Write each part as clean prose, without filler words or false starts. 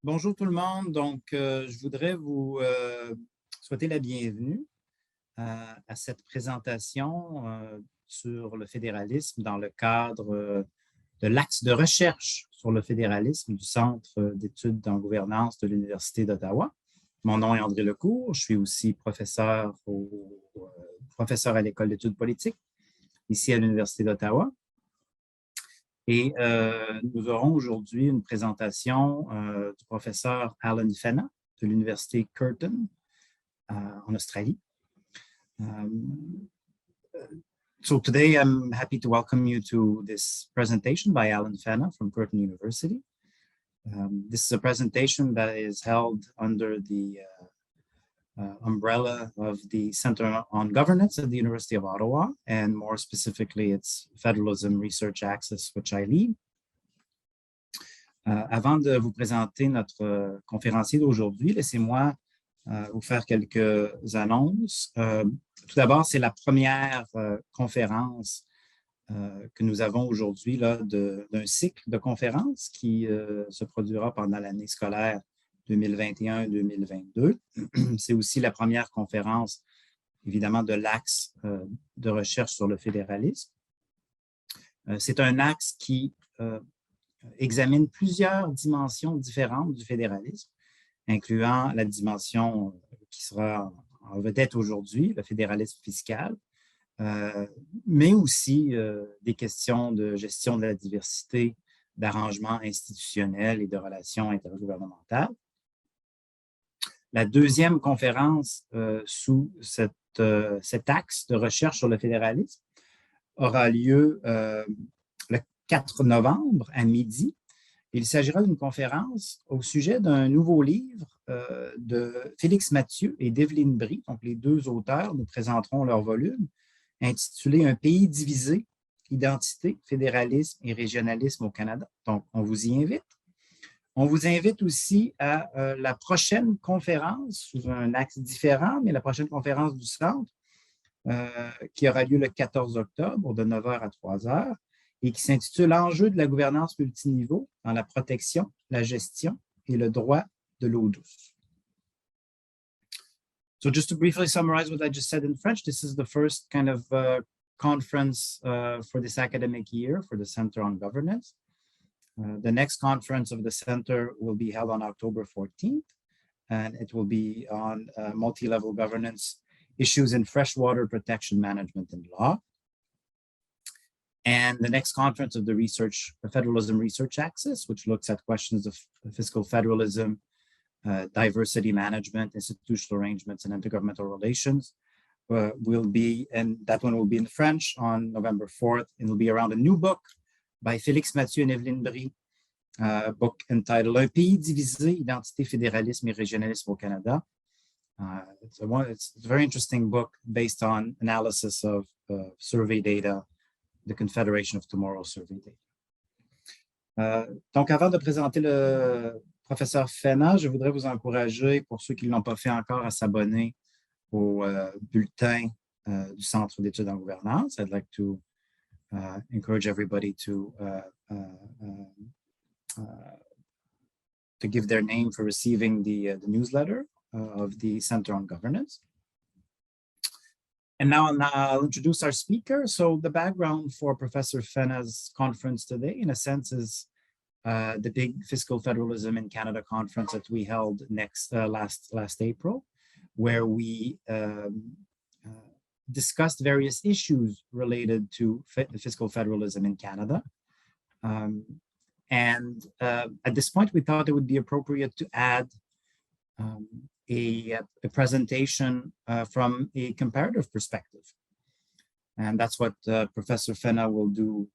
Bonjour tout le monde. Donc, je voudrais vous souhaiter la bienvenue à cette présentation sur le fédéralisme dans le cadre de l'axe de recherche sur le fédéralisme du Centre d'études en gouvernance de l'Université d'Ottawa. Mon nom est André Lecourt. Je suis aussi professeur à l'École d'études politiques ici à l'Université d'Ottawa. Et nous aurons aujourd'hui une présentation du professeur Fenna de l'Université Curtin en Australie. So today I'm happy to welcome you to this presentation by Fenna from Curtin University. This is a presentation that is held under the umbrella of the Center on Governance at the University of Ottawa, and more specifically, its Federalism Research Axis, which I lead. Avant de vous présenter notre conférencier d'aujourd'hui, laissez-moi vous faire quelques annonces. Tout d'abord, c'est la première conférence que nous avons aujourd'hui d'un cycle de conférences qui se produira pendant l'année scolaire 2021-2022. C'est aussi la première conférence, évidemment, de l'axe de recherche sur le fédéralisme. C'est un axe qui examine plusieurs dimensions différentes du fédéralisme, incluant la dimension qui sera en vedette aujourd'hui, le fédéralisme fiscal, mais aussi des questions de gestion de la diversité, d'arrangements institutionnels et de relations intergouvernementales. La deuxième conférence sous cet axe de recherche sur le fédéralisme aura lieu le 4 novembre à midi. Il s'agira d'une conférence au sujet d'un nouveau livre de Félix Mathieu et d'Evelyne Brie. Donc, les deux auteurs nous présenteront leur volume intitulé « Un pays divisé, identité, fédéralisme et régionalisme au Canada ». Donc, on vous y invite. On vous invite aussi à la prochaine conférence, sous un axe différent, mais la prochaine conférence du Centre, qui aura lieu le 14 octobre de 9h à 3h et qui s'intitule « Enjeux de la gouvernance multiniveau dans la protection, la gestion et le droit de l'eau douce ». So just to briefly summarize what I just said in French, this is the first kind of conference for this academic year for the Center on Governance. The next conference of the center will be held on October 14th, and it will be on multi-level governance issues in freshwater protection management and law. And the next conference of the Federalism Research Axis, which looks at questions of fiscal federalism, diversity management, institutional arrangements, and intergovernmental relations, will be, and that one will be in French on November 4th. It will be around a new book by Félix Mathieu and Evelyne Brie, a book entitled « Un pays divisé, identité, fédéralisme et régionalisme au Canada ». It's a very interesting book based on analysis of survey data, the Confederation of Tomorrow survey data. Donc, avant de présenter le professeur Fenna, je voudrais vous encourager, pour ceux qui ne l'ont pas fait encore, à s'abonner au bulletin du Centre d'études en gouvernance. I'd like to encourage everybody to give their name for receiving the newsletter of the Center on Governance. And now I'll introduce our speaker. So the background for Professor Fenna's conference today, in a sense, is the big Fiscal Federalism in Canada conference that we held last April, where we discussed various issues related to fiscal federalism in Canada. At this point, we thought it would be appropriate to add a presentation from a comparative perspective. And that's what Professor Fenna will do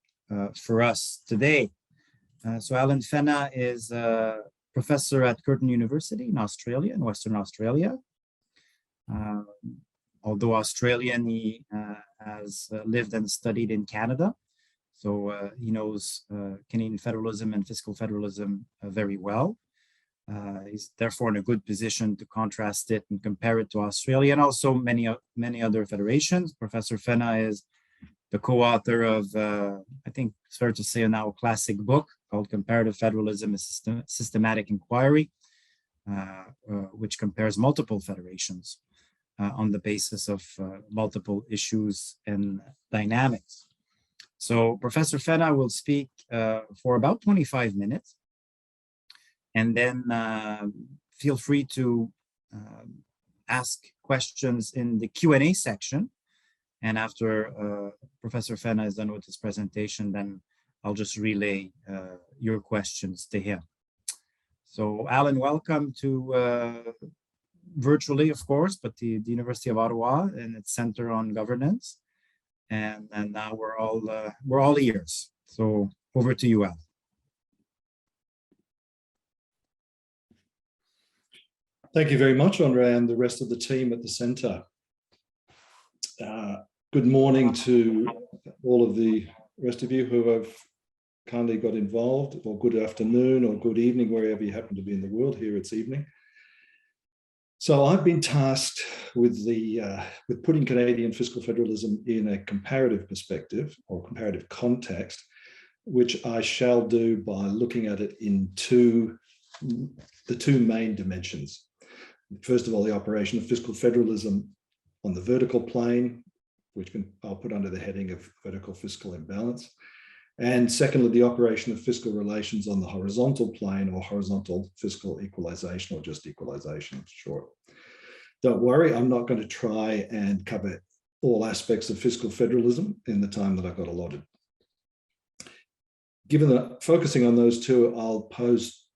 for us today. So Alan Fenna is a professor at Curtin University in Australia, in Western Australia. Although Australian, he has lived and studied in Canada. So he knows Canadian federalism and fiscal federalism very well. He's therefore in a good position to contrast it and compare it to Australia and also many other federations. Professor Fenna is the co-author of, I think it's fair to say, now a classic book called Comparative Federalism, a Systematic Inquiry which compares multiple federations on the basis of multiple issues and dynamics. So Professor Fenna will speak for about 25 minutes, and then feel free to ask questions in the Q&A section. And after Professor Fenna is done with his presentation, then I'll just relay your questions to him. So Alan, welcome to virtually, of course, but the University of Ottawa and its Center on Governance. And now we're all ears. So over to you, Alan. Thank you very much, Andre, and the rest of the team at the Centre. Good morning to all of the rest of you who have kindly got involved, or good afternoon or good evening, wherever you happen to be in the world. Here it's evening. So I've been tasked with putting Canadian fiscal federalism in a comparative perspective or comparative context, which I shall do by looking at it in the two main dimensions. First of all, the operation of fiscal federalism on the vertical plane, which I'll put under the heading of vertical fiscal imbalance. And secondly, the operation of fiscal relations on the horizontal plane, or horizontal fiscal equalization, or just equalization in short. Don't worry, I'm not going to try and cover all aspects of fiscal federalism in the time that I've got allotted. Given that focusing on those two, I'll pose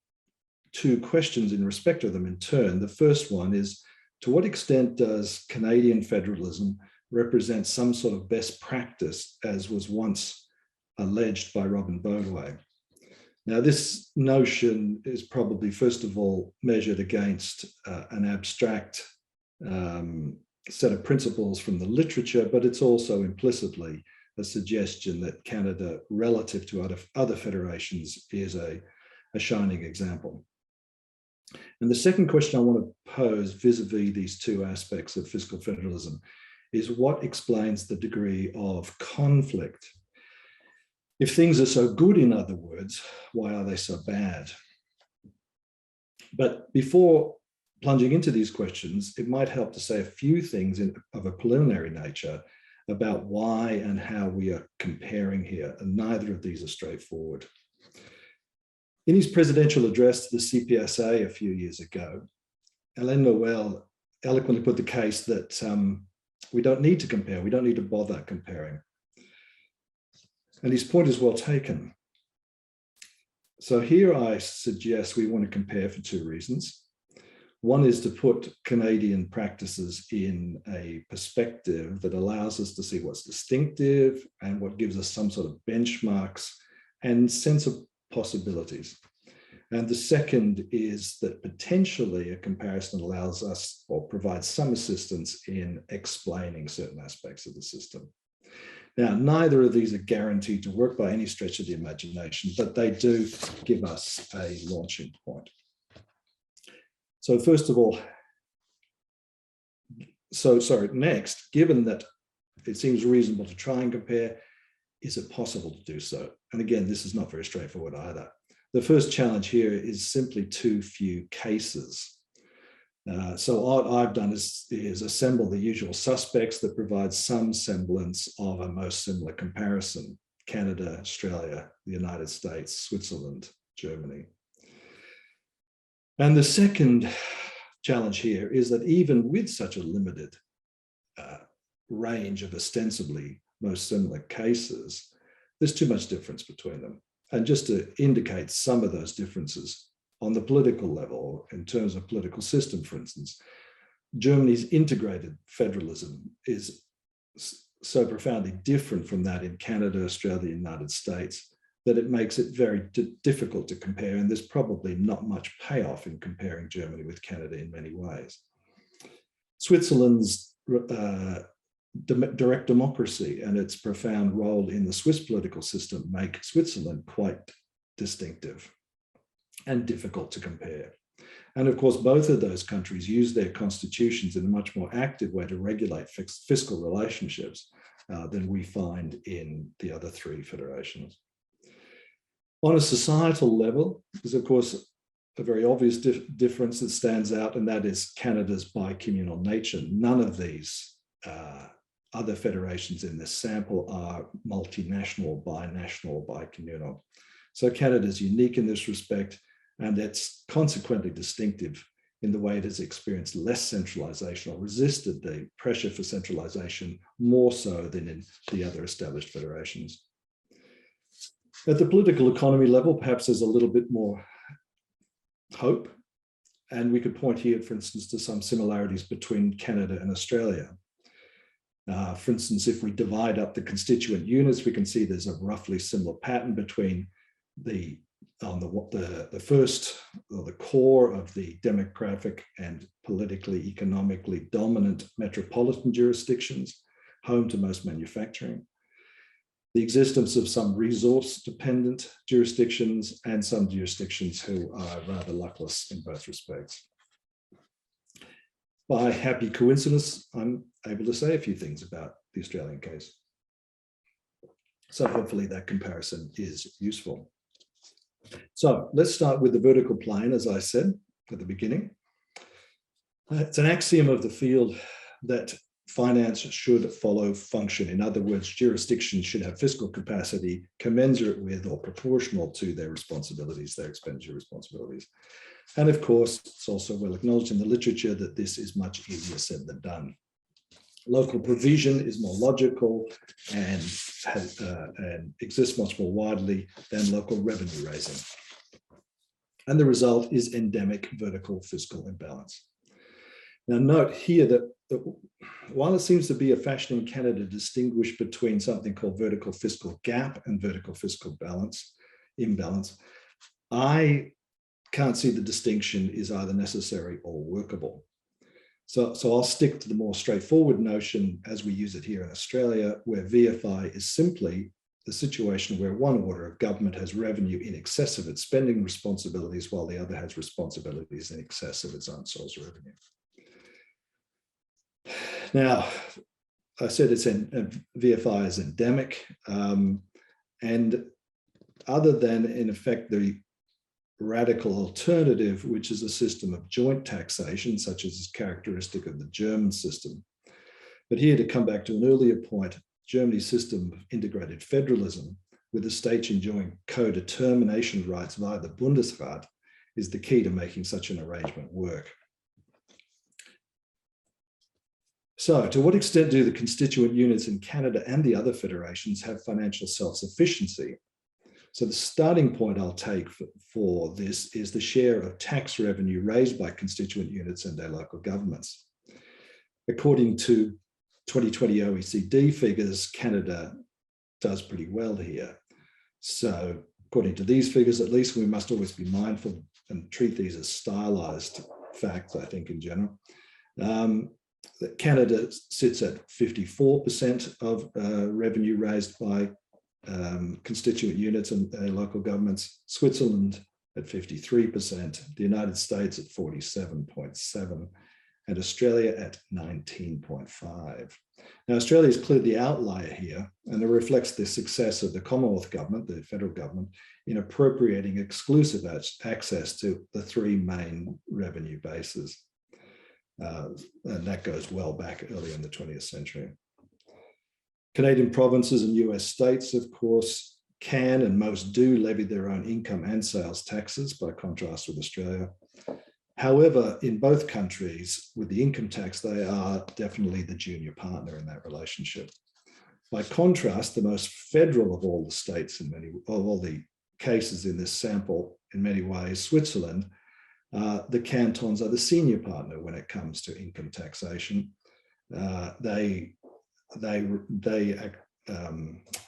two questions in respect of them in turn. The first one is, to what extent does Canadian federalism represent some sort of best practice, as was once alleged by Robin Baudouin? Now, this notion is probably, first of all, measured against an abstract set of principles from the literature, but it's also implicitly a suggestion that Canada, relative to other federations, is a shining example. And the second question I want to pose vis-a-vis these two aspects of fiscal federalism is, what explains the degree of conflict? If things are so good, in other words, why are they so bad? But before plunging into these questions, it might help to say a few things of a preliminary nature about why and how we are comparing here, and neither of these are straightforward. In his presidential address to the CPSA a few years ago, Alain Noël eloquently put the case that we don't need to compare, we don't need to bother comparing. And his point is well taken. So here I suggest we want to compare for two reasons. One is to put Canadian practices in a perspective that allows us to see what's distinctive and what gives us some sort of benchmarks and sense of possibilities. And the second is that potentially a comparison allows us, or provides some assistance in explaining certain aspects of the system. Now, neither of these are guaranteed to work by any stretch of the imagination, but they do give us a launching point. So first of all, next, given that it seems reasonable to try and compare, is it possible to do so? And again, this is not very straightforward either. The first challenge here is simply too few cases. So what I've done is assemble the usual suspects that provide some semblance of a most similar comparison: Canada, Australia, the United States, Switzerland, Germany. And the second challenge here is that even with such a limited range of ostensibly most similar cases, there's too much difference between them. And just to indicate some of those differences on the political level, in terms of political system, for instance, Germany's integrated federalism is so profoundly different from that in Canada, Australia, the United States, that it makes it very difficult to compare. And there's probably not much payoff in comparing Germany with Canada in many ways. Switzerland's direct democracy and its profound role in the Swiss political system make Switzerland quite distinctive and difficult to compare. And of course, both of those countries use their constitutions in a much more active way to regulate fiscal relationships than we find in the other three federations. On a societal level, there's of course a very obvious difference that stands out, and that is Canada's bicommunal nature. None of these other federations in this sample are multinational, binational, bicommunal. So Canada is unique in this respect, and it's consequently distinctive in the way it has experienced less centralization or resisted the pressure for centralization more so than in the other established federations. At the political economy level, perhaps there's a little bit more hope. And we could point here, for instance, to some similarities between Canada and Australia. For instance, if we divide up the constituent units, we can see there's a roughly similar pattern between the first, or the core of the demographic and politically, economically dominant metropolitan jurisdictions, home to most manufacturing, the existence of some resource-dependent jurisdictions, and some jurisdictions who are rather luckless in both respects. By happy coincidence, I'm able to say a few things about the Australian case. So hopefully that comparison is useful. So let's start with the vertical plane, as I said at the beginning. It's an axiom of the field that finance should follow function. In other words, jurisdictions should have fiscal capacity commensurate with or proportional to their responsibilities, their expenditure responsibilities. And of course, it's also well acknowledged in the literature that this is much easier said than done. Local provision is more logical and exists much more widely than local revenue raising. And the result is endemic vertical fiscal imbalance. Now note here that while it seems to be a fashion in Canada to distinguish between something called vertical fiscal gap and vertical fiscal imbalance, I can't see the distinction is either necessary or workable. So I'll stick to the more straightforward notion as we use it here in Australia, where VFI is simply the situation where one order of government has revenue in excess of its spending responsibilities, while the other has responsibilities in excess of its own source revenue. Now, I said VFI is endemic, and other than, in effect, the radical alternative, which is a system of joint taxation, such as is characteristic of the German system. But here, to come back to an earlier point, Germany's system of integrated federalism, with the states enjoying co-determination rights via the Bundesrat, is the key to making such an arrangement work. So, to what extent do the constituent units in Canada and the other federations have financial self-sufficiency? So the starting point I'll take for this is the share of tax revenue raised by constituent units and their local governments. According to 2020 OECD figures, Canada does pretty well here. So according to these figures, at least, we must always be mindful and treat these as stylized facts, I think, in general. That Canada sits at 54% of revenue raised by constituent units and local governments, Switzerland at 53%, the United States at 47.7%, and Australia at 19.5%. Now, Australia is clearly the outlier here, and it reflects the success of the Commonwealth government, the federal government, in appropriating exclusive access to the three main revenue bases. And that goes well back early in the 20th century. Canadian provinces and US states, of course, can and most do levy their own income and sales taxes, by contrast with Australia. However, in both countries, with the income tax, they are definitely the junior partner in that relationship. By contrast, the most federal of all the states, of all the cases in this sample, in many ways, Switzerland, the cantons are the senior partner when it comes to income taxation. They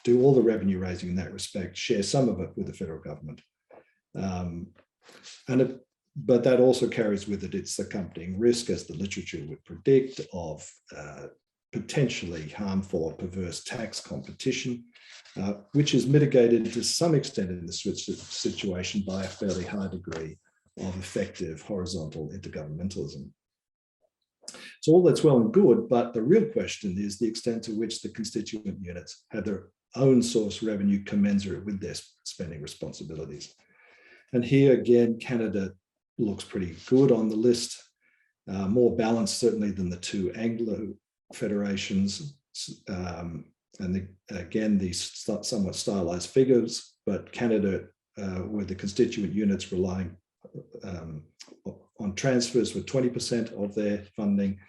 do all the revenue raising in that respect, share some of it with the federal government. But that also carries with it its accompanying risk, as the literature would predict, of potentially harmful or perverse tax competition, which is mitigated to some extent in the Swiss situation by a fairly high degree of effective horizontal intergovernmentalism. So all that's well and good, but the real question is the extent to which the constituent units have their own source revenue commensurate with their spending responsibilities. And here again, Canada looks pretty good on the list. More balanced certainly than the two Anglo federations. Again, these somewhat stylized figures, but Canada, with the constituent units relying on transfers for 20% of their funding.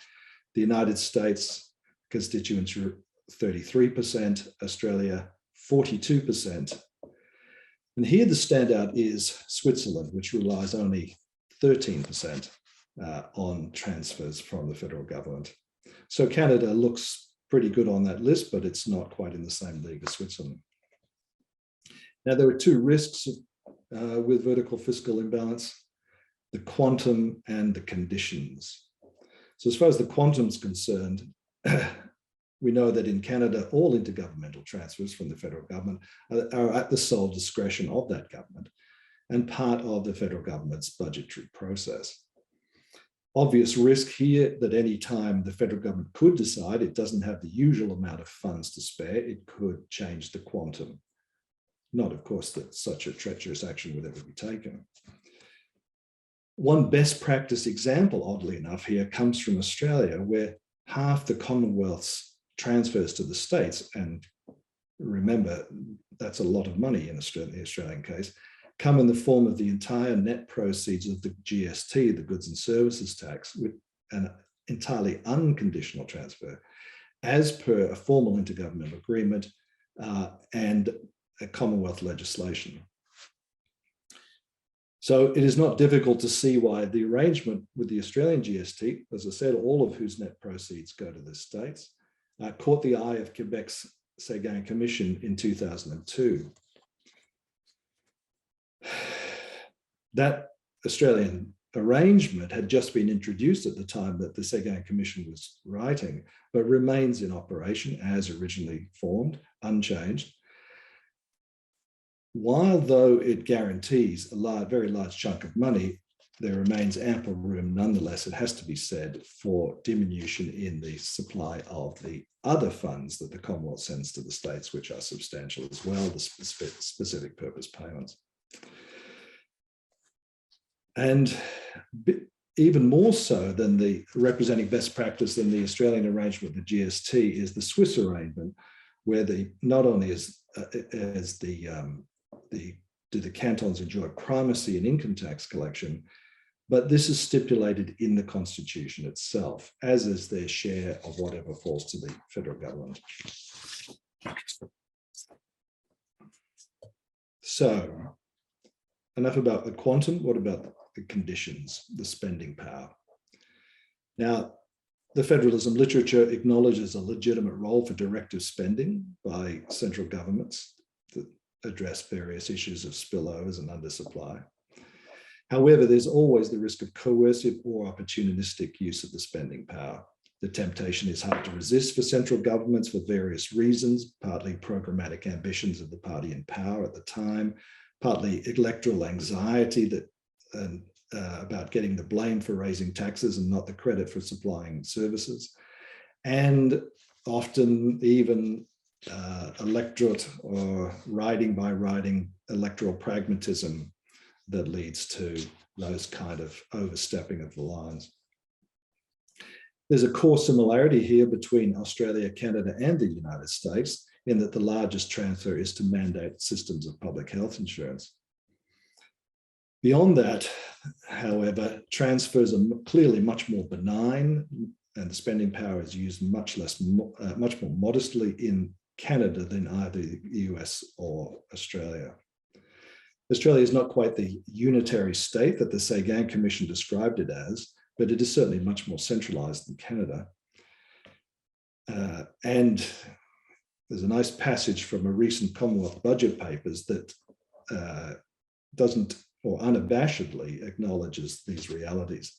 The United States constituents are 33%, Australia 42%. And here the standout is Switzerland, which relies only 13% on transfers from the federal government. So Canada looks pretty good on that list, but it's not quite in the same league as Switzerland. Now, there are two risks with vertical fiscal imbalance: the quantum and the conditions. So as far as the quantum is concerned, we know that in Canada, all intergovernmental transfers from the federal government are at the sole discretion of that government and part of the federal government's budgetary process. Obvious risk here that any time the federal government could decide it doesn't have the usual amount of funds to spare, it could change the quantum. Not, of course, that such a treacherous action would ever be taken. One best practice example, oddly enough, here comes from Australia, where half the Commonwealth's transfers to the states, and remember, that's a lot of money in Australia, the Australian case, come in the form of the entire net proceeds of the GST, the goods and services tax, with an entirely unconditional transfer, as per a formal intergovernmental agreement and a Commonwealth legislation. So it is not difficult to see why the arrangement with the Australian GST, as I said, all of whose net proceeds go to the states, caught the eye of Quebec's Séguin Commission in 2002. That Australian arrangement had just been introduced at the time that the Séguin Commission was writing, but remains in operation as originally formed, unchanged. While though it guarantees a very large chunk of money, there remains ample room, nonetheless, it has to be said, for diminution in the supply of the other funds that the Commonwealth sends to the states, which are substantial as well, the specific purpose payments. And even more so than the representing best practice than the Australian arrangement with the GST is the Swiss arrangement, where not only do the cantons enjoy primacy in income tax collection, but this is stipulated in the Constitution itself, as is their share of whatever falls to the federal government. So, enough about the quantum. What about the conditions, the spending power? Now, the federalism literature acknowledges a legitimate role for directive spending by central governments to address various issues of spillovers and undersupply. However, there's always the risk of coercive or opportunistic use of the spending power. The temptation is hard to resist for central governments for various reasons, partly programmatic ambitions of the party in power at the time, partly electoral anxiety about getting the blame for raising taxes and not the credit for supplying services, and often even electorate or riding by riding electoral pragmatism that leads to those kind of overstepping of the lines. There's a core similarity here between Australia, Canada, and the United States, in that the largest transfer is to mandate systems of public health insurance. Beyond that, however, transfers are clearly much more benign, and the spending power is used much more modestly in Canada than either the US or Australia. Australia is not quite the unitary state that the Séguin Commission described it as, but it is certainly much more centralized than Canada. And there's a nice passage from a recent Commonwealth budget papers that doesn't, or unabashedly acknowledges these realities.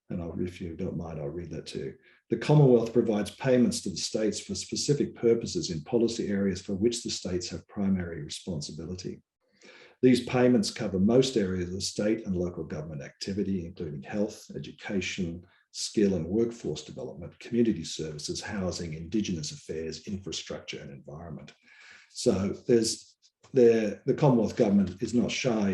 And if you don't mind, I'll read that to you. The Commonwealth provides payments to the states for specific purposes in policy areas for which the states have primary responsibility. These payments cover most areas of state and local government activity, including health, education, skill and workforce development, community services, housing, Indigenous affairs, infrastructure, and environment. So the Commonwealth government is not shy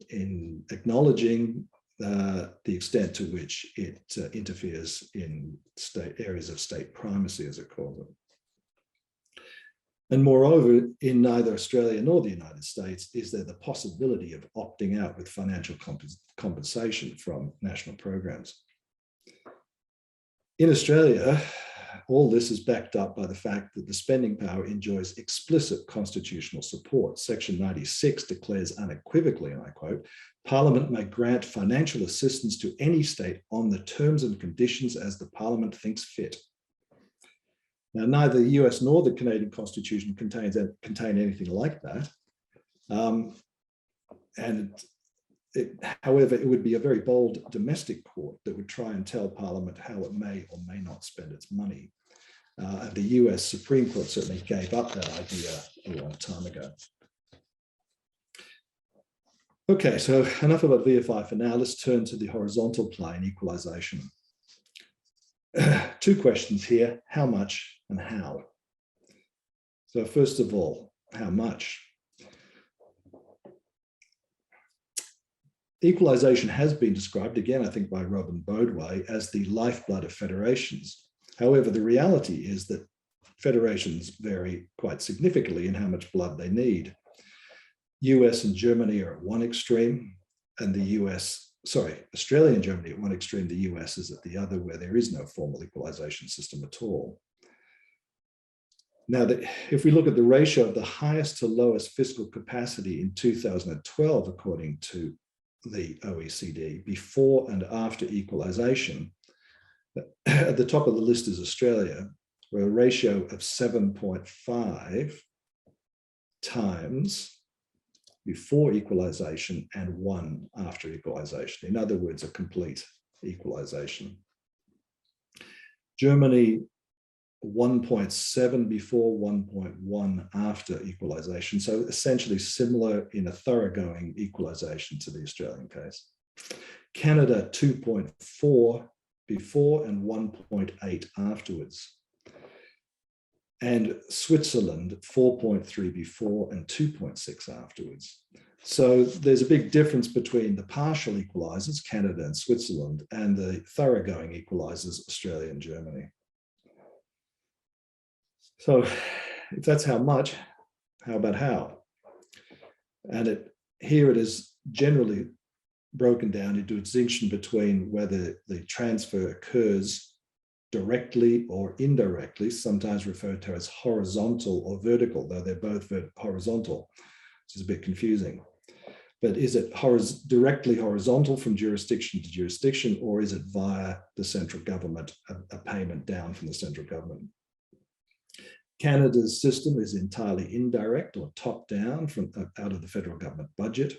in acknowledging the extent to which it interferes in areas of state primacy, as it calls it. And moreover, in neither Australia nor the United States is there the possibility of opting out with financial compensation from national programs. In Australia, all this is backed up by the fact that the spending power enjoys explicit constitutional support. Section 96 declares unequivocally, and I quote, "Parliament may grant financial assistance to any state on the terms and conditions as the Parliament thinks fit." Now, neither the US nor the Canadian Constitution contain anything like that. However, it would be a very bold domestic court that would try and tell Parliament how it may or may not spend its money. And the US Supreme Court certainly gave up that idea a long time ago. Okay, so enough about VFI for now. Let's turn to the horizontal plane, equalization. Two questions here: how much and how? So first of all, how much? Equalization has been described, again, I think by Robin Bodway, as the lifeblood of federations. However, the reality is that federations vary quite significantly in how much blood they need. US and Germany are at one extreme, and Australia and Germany at one extreme, the US is at the other, where there is no formal equalization system at all. Now, if we look at the ratio of the highest to lowest fiscal capacity in 2012, according to the OECD, before and after equalization, at the top of the list is Australia, where a ratio of 7.5 times before equalization and 1 after equalization. In other words, a complete equalization. Germany, 1.7 before, 1.1 after equalization. So essentially similar in a thoroughgoing equalization to the Australian case. Canada, 2.4 before and 1.8 afterwards. And Switzerland, 4.3 before and 2.6 afterwards. So there's a big difference between the partial equalizers, Canada and Switzerland, and the thoroughgoing equalizers, Australia and Germany. So if that's how much, how about how? And here it is generally broken down into a distinction between whether the transfer occurs directly or indirectly, sometimes referred to as horizontal or vertical, though they're both horizontal, which is a bit confusing. But is it directly horizontal from jurisdiction to jurisdiction, or is it via the central government, a payment down from the central government? Canada's system is entirely indirect or top-down from out of the federal government budget.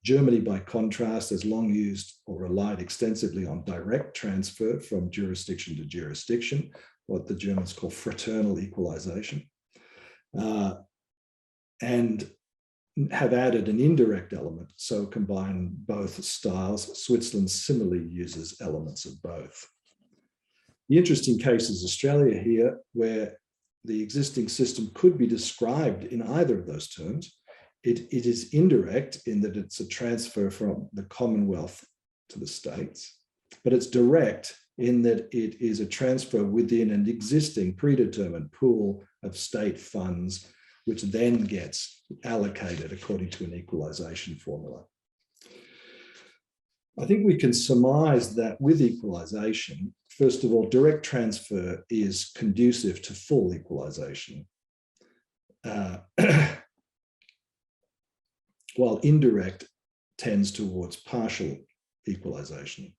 Germany, by contrast, has long used or relied extensively on direct transfer from jurisdiction to jurisdiction, what the Germans call fraternal equalization, and have added an indirect element, so combine both styles. Switzerland similarly uses elements of both. The interesting case is Australia here, where the existing system could be described in either of those terms. It is indirect in that it's a transfer from the Commonwealth to the states, but it's direct in that it is a transfer within an existing predetermined pool of state funds, which then gets allocated according to an equalization formula. I think we can surmise that with equalization, first of all, direct transfer is conducive to full equalization, while indirect tends towards partial equalization.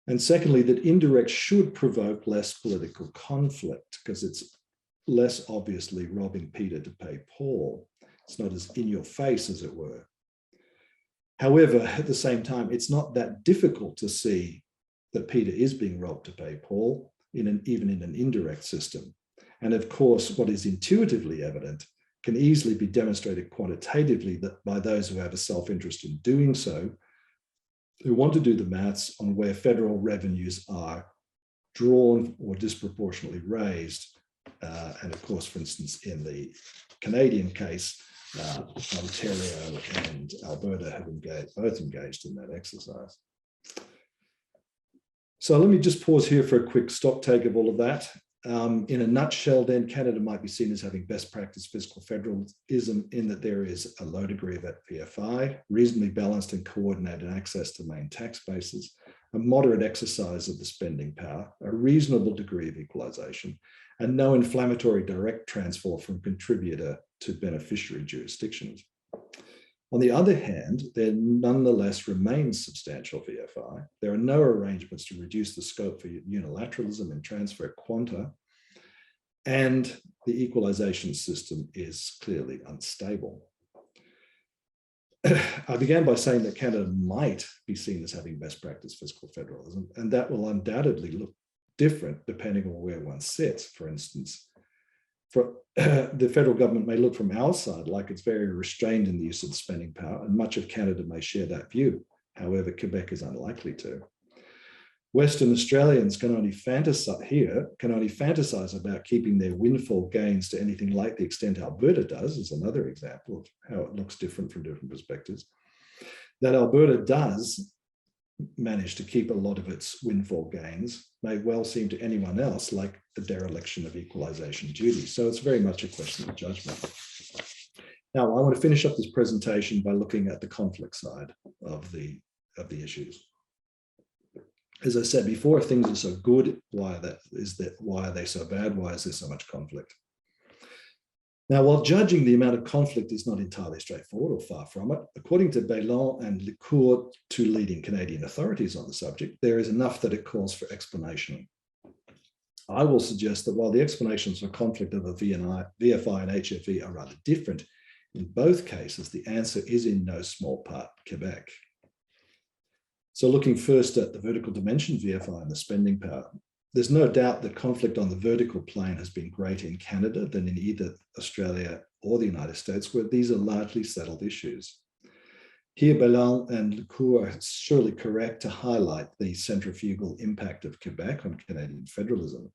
And secondly, that indirect should provoke less political conflict because it's less obviously robbing Peter to pay Paul. It's not as in your face, as it were. However, at the same time, it's not that difficult to see that Peter is being robbed to pay Paul, even in an indirect system. And of course, what is intuitively evident can easily be demonstrated quantitatively that by those who have a self-interest in doing so, who want to do the maths on where federal revenues are drawn or disproportionately raised. And of course, for instance, in the Canadian case, Ontario and Alberta have both engaged in that exercise. So let me just pause here for a quick stock take of all of that. In a nutshell, then, Canada might be seen as having best practice fiscal federalism in that there is a low degree of VFI, reasonably balanced and coordinated access to main tax bases, a moderate exercise of the spending power, a reasonable degree of equalization, and no inflammatory direct transfer from contributor to beneficiary jurisdictions. On the other hand, there nonetheless remains substantial VFI. There are no arrangements to reduce the scope for unilateralism and transfer quanta, and the equalization system is clearly unstable. I began by saying that Canada might be seen as having best practice fiscal federalism, and that will undoubtedly look different depending on where one sits. For instance, the federal government may look from our side like it's very restrained in the use of spending power, and much of Canada may share that view. However, Quebec is unlikely to. Western Australians can only fantasize about keeping their windfall gains to anything like the extent Alberta does, is another example of how it looks different from different perspectives. That Alberta does manage to keep a lot of its windfall gains may well seem to anyone else like a dereliction of equalization duty. So it's very much a question of judgment. Now, I want to finish up this presentation by looking at the conflict side of the issues. As I said before, if things are so good, why are they so bad? Why is there so much conflict? Now, while judging the amount of conflict is not entirely straightforward or far from it, according to Bailon and Lecour, two leading Canadian authorities on the subject, there is enough that it calls for explanation. I will suggest that while the explanations for conflict of a VFI and HFE are rather different, in both cases, the answer is in no small part Quebec. So looking first at the vertical dimension VFI and the spending power, there's no doubt that conflict on the vertical plane has been greater in Canada than in either Australia or the United States, where these are largely settled issues. Here, Bailon and Lecour are surely correct to highlight the centrifugal impact of Quebec on Canadian federalism.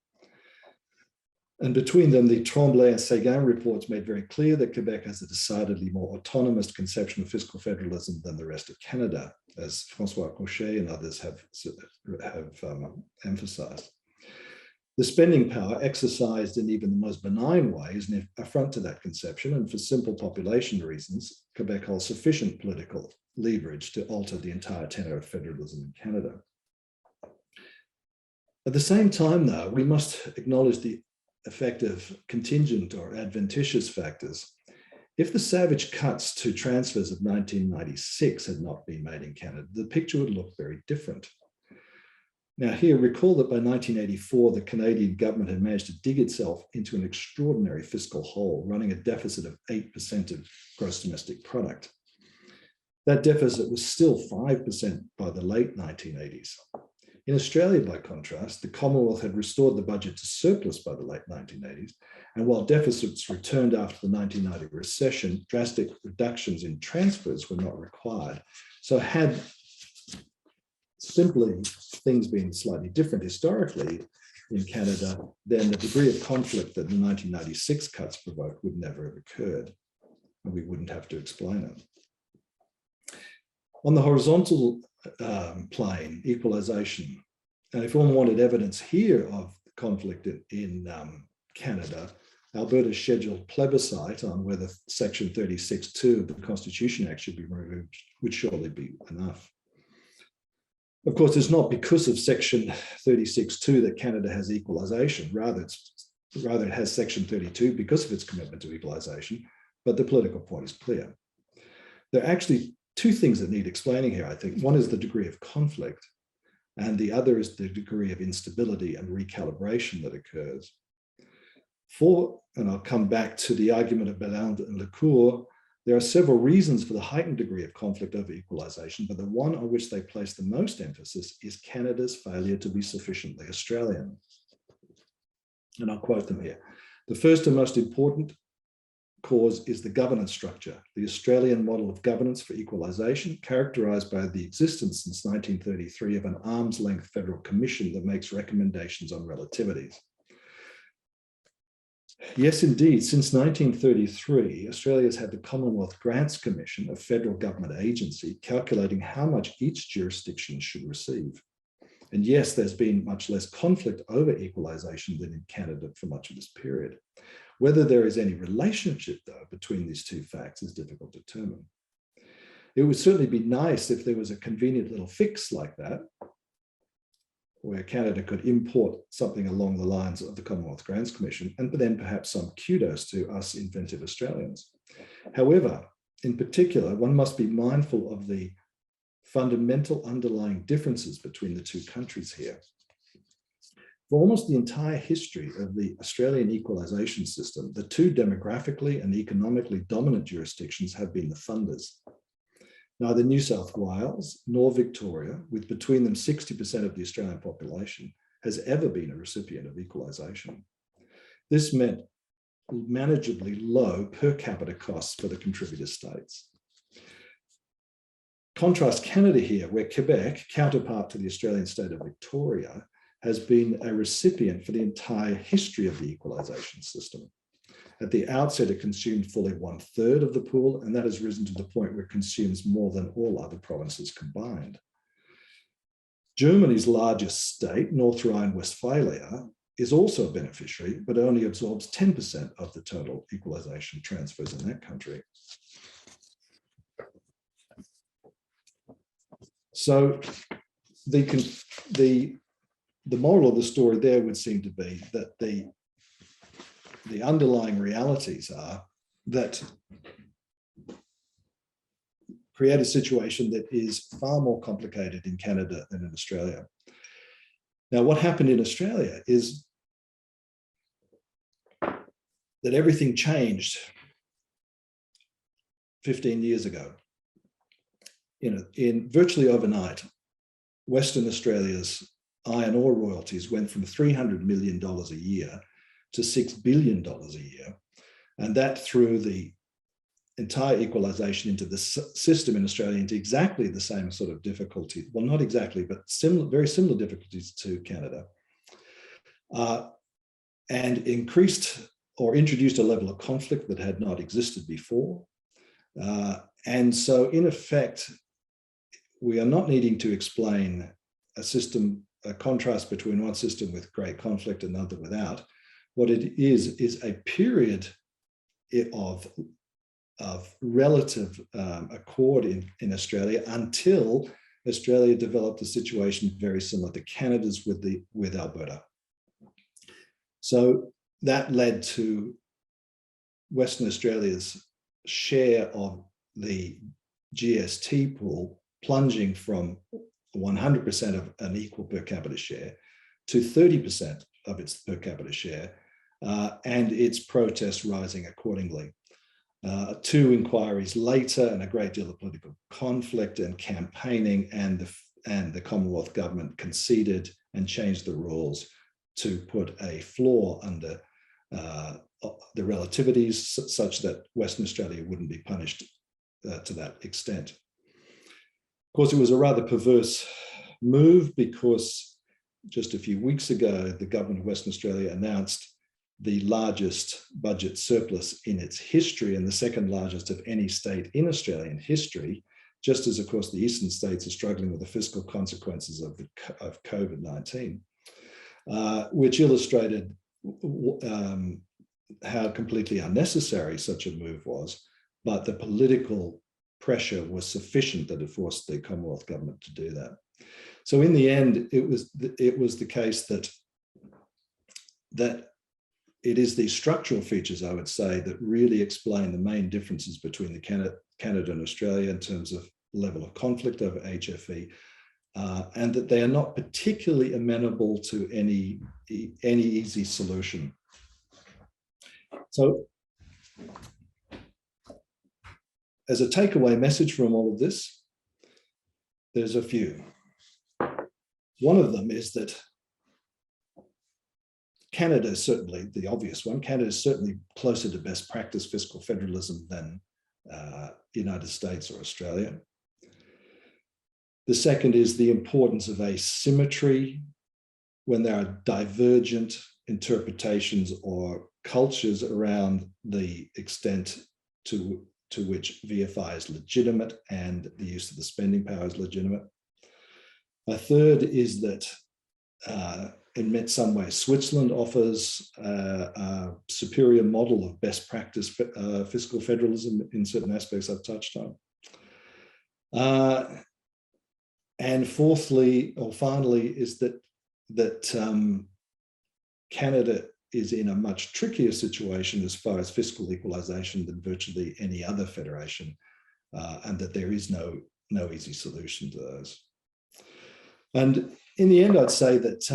And between them, the Tremblay and Séguin reports made very clear that Quebec has a decidedly more autonomous conception of fiscal federalism than the rest of Canada, as François Cochet and others have emphasized. The spending power exercised in even the most benign way is an affront to that conception, and for simple population reasons, Quebec holds sufficient political leverage to alter the entire tenor of federalism in Canada. At the same time, though, we must acknowledge the effect of contingent or adventitious factors. If the savage cuts to transfers of 1996 had not been made in Canada, the picture would look very different. Now here, recall that by 1984, the Canadian government had managed to dig itself into an extraordinary fiscal hole, running a deficit of 8% of gross domestic product. That deficit was still 5% by the late 1980s. In Australia, by contrast, the Commonwealth had restored the budget to surplus by the late 1980s, and while deficits returned after the 1990 recession, drastic reductions in transfers were not required. So had simply things been slightly different historically in Canada, then the degree of conflict that the 1996 cuts provoked would never have occurred, and we wouldn't have to explain it. On the horizontal plane, equalization, and if one wanted evidence here of conflict in Canada, Alberta's scheduled plebiscite on whether Section 36(2) of the Constitution Act should be removed would surely be enough. Of course, it's not because of Section 36(2) that Canada has equalization. Rather, it has Section 32 because of its commitment to equalization, but the political point is clear. There are actually two things that need explaining here, I think. One is the degree of conflict, and the other is the degree of instability and recalibration that occurs. And I'll come back to the argument of Bailon and Lecour, there are several reasons for the heightened degree of conflict over equalization, but the one on which they place the most emphasis is Canada's failure to be sufficiently Australian. And I'll quote them here. The first and most important cause is the governance structure, the Australian model of governance for equalization, characterized by the existence since 1933 of an arm's-length federal commission that makes recommendations on relativities. Yes, indeed. Since 1933, Australia has had the Commonwealth Grants Commission, a federal government agency, calculating how much each jurisdiction should receive. And yes, there's been much less conflict over equalisation than in Canada for much of this period. Whether there is any relationship, though, between these two facts is difficult to determine. It would certainly be nice if there was a convenient little fix like that, where Canada could import something along the lines of the Commonwealth Grants Commission, and then perhaps some kudos to us inventive Australians. However, in particular, one must be mindful of the fundamental underlying differences between the two countries here. For almost the entire history of the Australian equalisation system, the two demographically and economically dominant jurisdictions have been the funders. Neither New South Wales nor Victoria, with between them 60% of the Australian population, has ever been a recipient of equalisation. This meant manageably low per capita costs for the contributor states. Contrast Canada here, where Quebec, counterpart to the Australian state of Victoria, has been a recipient for the entire history of the equalisation system. At the outset, it consumed fully 1/3 of the pool, and that has risen to the point where it consumes more than all other provinces combined. Germany's largest state, North Rhine-Westphalia, is also a beneficiary, but only absorbs 10% of the total equalisation transfers in that country. So the moral of the story there would seem to be that the underlying realities are that create a situation that is far more complicated in Canada than in Australia. Now, what happened in Australia is that everything changed 15 years ago. In virtually overnight, Western Australia's iron ore royalties went from $300 million a year to $6 billion a year. And that threw the entire equalisation into the system in Australia into exactly the same sort of difficulty. Well, not exactly, but very similar difficulties to Canada. And increased or introduced a level of conflict that had not existed before. And so in effect, we are not needing to explain a contrast between one system with great conflict and another without. What it is a period of relative accord in Australia until Australia developed a situation very similar to Canada's with Alberta. So that led to Western Australia's share of the GST pool plunging from 100% of an equal per capita share to 30% of its per capita share, and its protests rising accordingly. 2 inquiries later, and a great deal of political conflict and campaigning, and the Commonwealth government conceded and changed the rules to put a floor under the relativities such that Western Australia wouldn't be punished to that extent. Of course, it was a rather perverse move because just a few weeks ago, the government of Western Australia announced the largest budget surplus in its history and the second largest of any state in Australian history, just as, of course, the eastern states are struggling with the fiscal consequences of COVID-19, which illustrated how completely unnecessary such a move was, but the political pressure was sufficient that it forced the Commonwealth government to do that. So in the end, it was the case that it is these structural features, I would say, that really explain the main differences between the Canada and Australia in terms of level of conflict over HFE, and that they are not particularly amenable to any easy solution. So, as a takeaway message from all of this, there's a few. One of them is that Canada is certainly the obvious one. Canada is certainly closer to best practice fiscal federalism than the United States or Australia. The second is the importance of asymmetry when there are divergent interpretations or cultures around the extent to which VFI is legitimate and the use of the spending power is legitimate. A third is that in some ways Switzerland offers a superior model of best practice fiscal federalism in certain aspects I've touched on. And fourthly, or finally, is that Canada is in a much trickier situation as far as fiscal equalization than virtually any other federation, and that there is no easy solution to those. And in the end, I'd say that,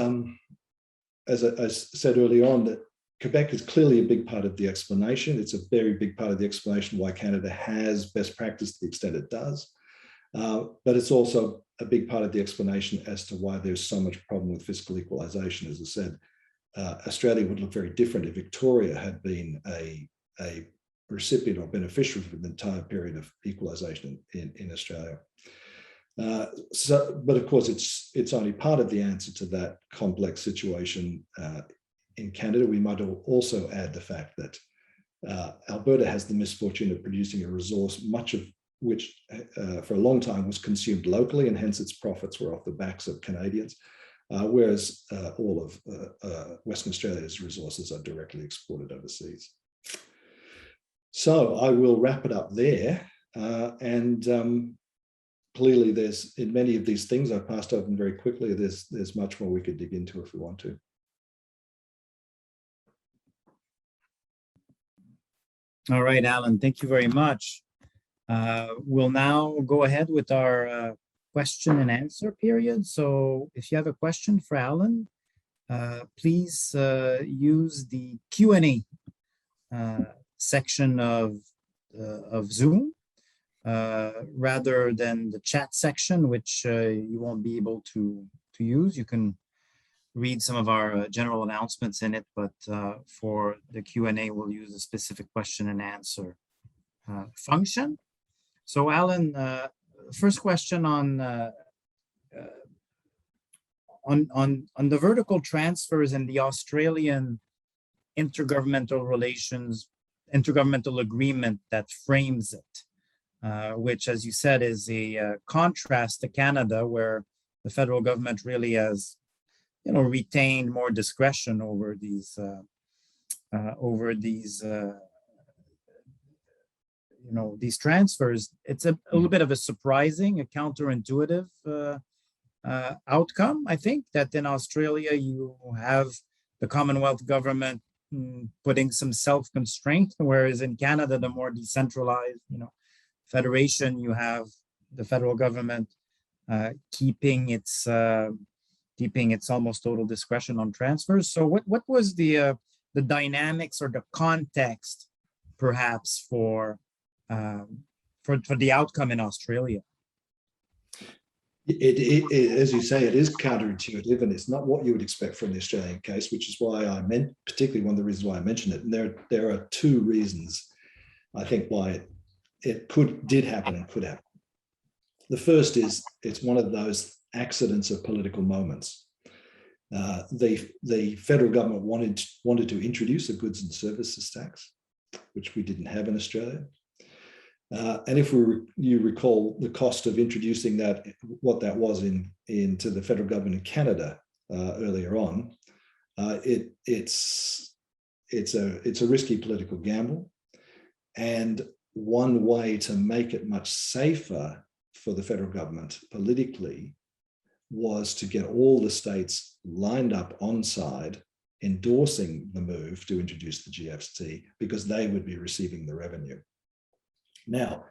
as I said early on, that Quebec is clearly a big part of the explanation. It's a very big part of the explanation why Canada has best practice to the extent it does. But it's also a big part of the explanation as to why there's so much problem with fiscal equalization. As I said, Australia would look very different if Victoria had been a recipient or beneficiary for the entire period of equalization in Australia. But of course, it's only part of the answer to that complex situation in Canada. We might also add the fact that Alberta has the misfortune of producing a resource, much of which for a long time was consumed locally, and hence its profits were off the backs of Canadians, whereas all of Western Australia's resources are directly exported overseas. So I will wrap it up there. Clearly, there's, in many of these things I've passed over them very quickly, there's much more we could dig into if we want to. All right, Alan, thank you very much. We'll now go ahead with our question and answer period. So if you have a question for Alan, please use the Q&A section of Zoom rather than the chat section, which you won't be able to use. You can read some of our general announcements in it, but for the Q&A, we'll use a specific question and answer function. So Alan, first question on the vertical transfers and the Australian intergovernmental agreement that frames it, which, as you said, is a contrast to Canada, where the federal government really has, retained more discretion over these these transfers. It's a little bit of a surprising, a counterintuitive outcome, I think, that in Australia you have the Commonwealth government putting some self-constraint, whereas in Canada, the more decentralized, federation, you have the federal government keeping its almost total discretion on transfers. So what was the dynamics or the context, perhaps, for the outcome in Australia? As you say, it is counterintuitive, and it's not what you would expect from the Australian case, which is why particularly one of the reasons why I mentioned it. And there are two reasons, I think, why it did happen and could happen. The first is it's one of those accidents of political moments. The federal government wanted to introduce a goods and services tax, which we didn't have in Australia. And if you recall the cost of introducing that, what that was into the federal government in Canada earlier on, it's a risky political gamble. And one way to make it much safer for the federal government politically was to get all the states lined up on side endorsing the move to introduce the GST, because they would be receiving the revenue. Now,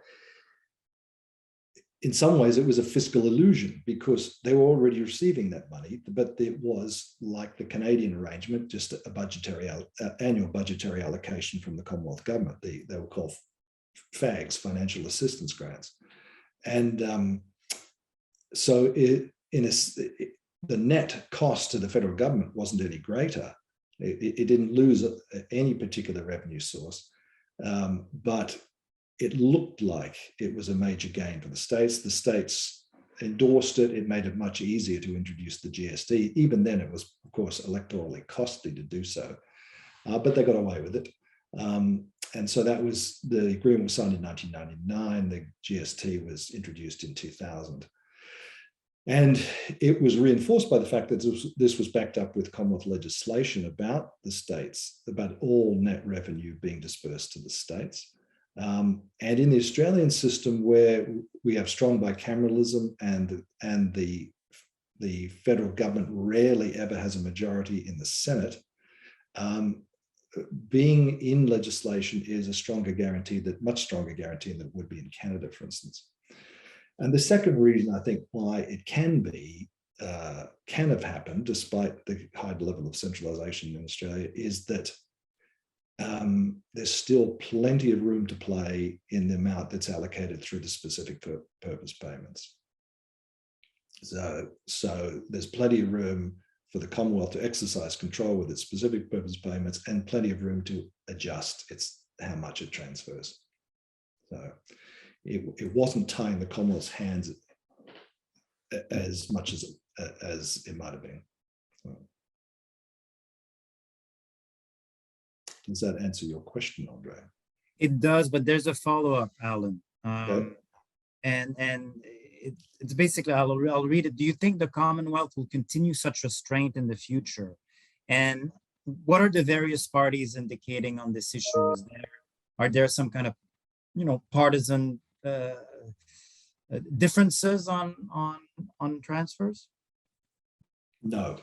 in some ways, it was a fiscal illusion because they were already receiving that money, but it was, like the Canadian arrangement, just a annual budgetary allocation from the Commonwealth government. They were called FAGs, financial assistance grants. And so the net cost to the federal government wasn't any greater. It didn't lose any particular revenue source, but it looked like it was a major gain for the states. The states endorsed it. It made it much easier to introduce the GST. Even then, it was, of course, electorally costly to do so, but they got away with it. And so that was, the agreement was signed in 1999. The GST was introduced in 2000. And it was reinforced by the fact that this was backed up with Commonwealth legislation about the states, about all net revenue being dispersed to the states. And in the Australian system, where we have strong bicameralism and the federal government rarely ever has a majority in the Senate, being in legislation is a stronger guarantee, much stronger guarantee than it would be in Canada, for instance. And the second reason I think why it can have happened, despite the high level of centralisation in Australia, is that there's still plenty of room to play in the amount that's allocated through the specific purpose payments. So there's plenty of room for the Commonwealth to exercise control with its specific purpose payments, and plenty of room to adjust how much it transfers. So it wasn't tying the Commonwealth's hands as much as it might have been. So, does that answer your question, Andre? It does, but there's a follow-up, Alan. Okay. And it's basically, I'll read it. Do you think the Commonwealth will continue such restraint in the future? And what are the various parties indicating on this issue? Are there some kind of, partisan differences on transfers? No,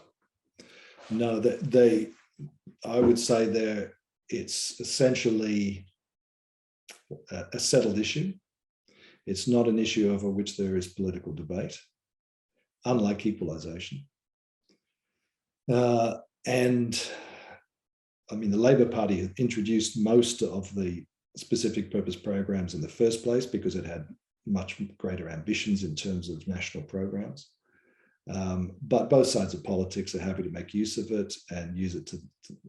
I would say it's essentially a settled issue. It's not an issue over which there is political debate, unlike equalization. And I mean, the Labor Party had introduced most of the specific purpose programs in the first place because it had much greater ambitions in terms of national programs. But both sides of politics are happy to make use of it and use it to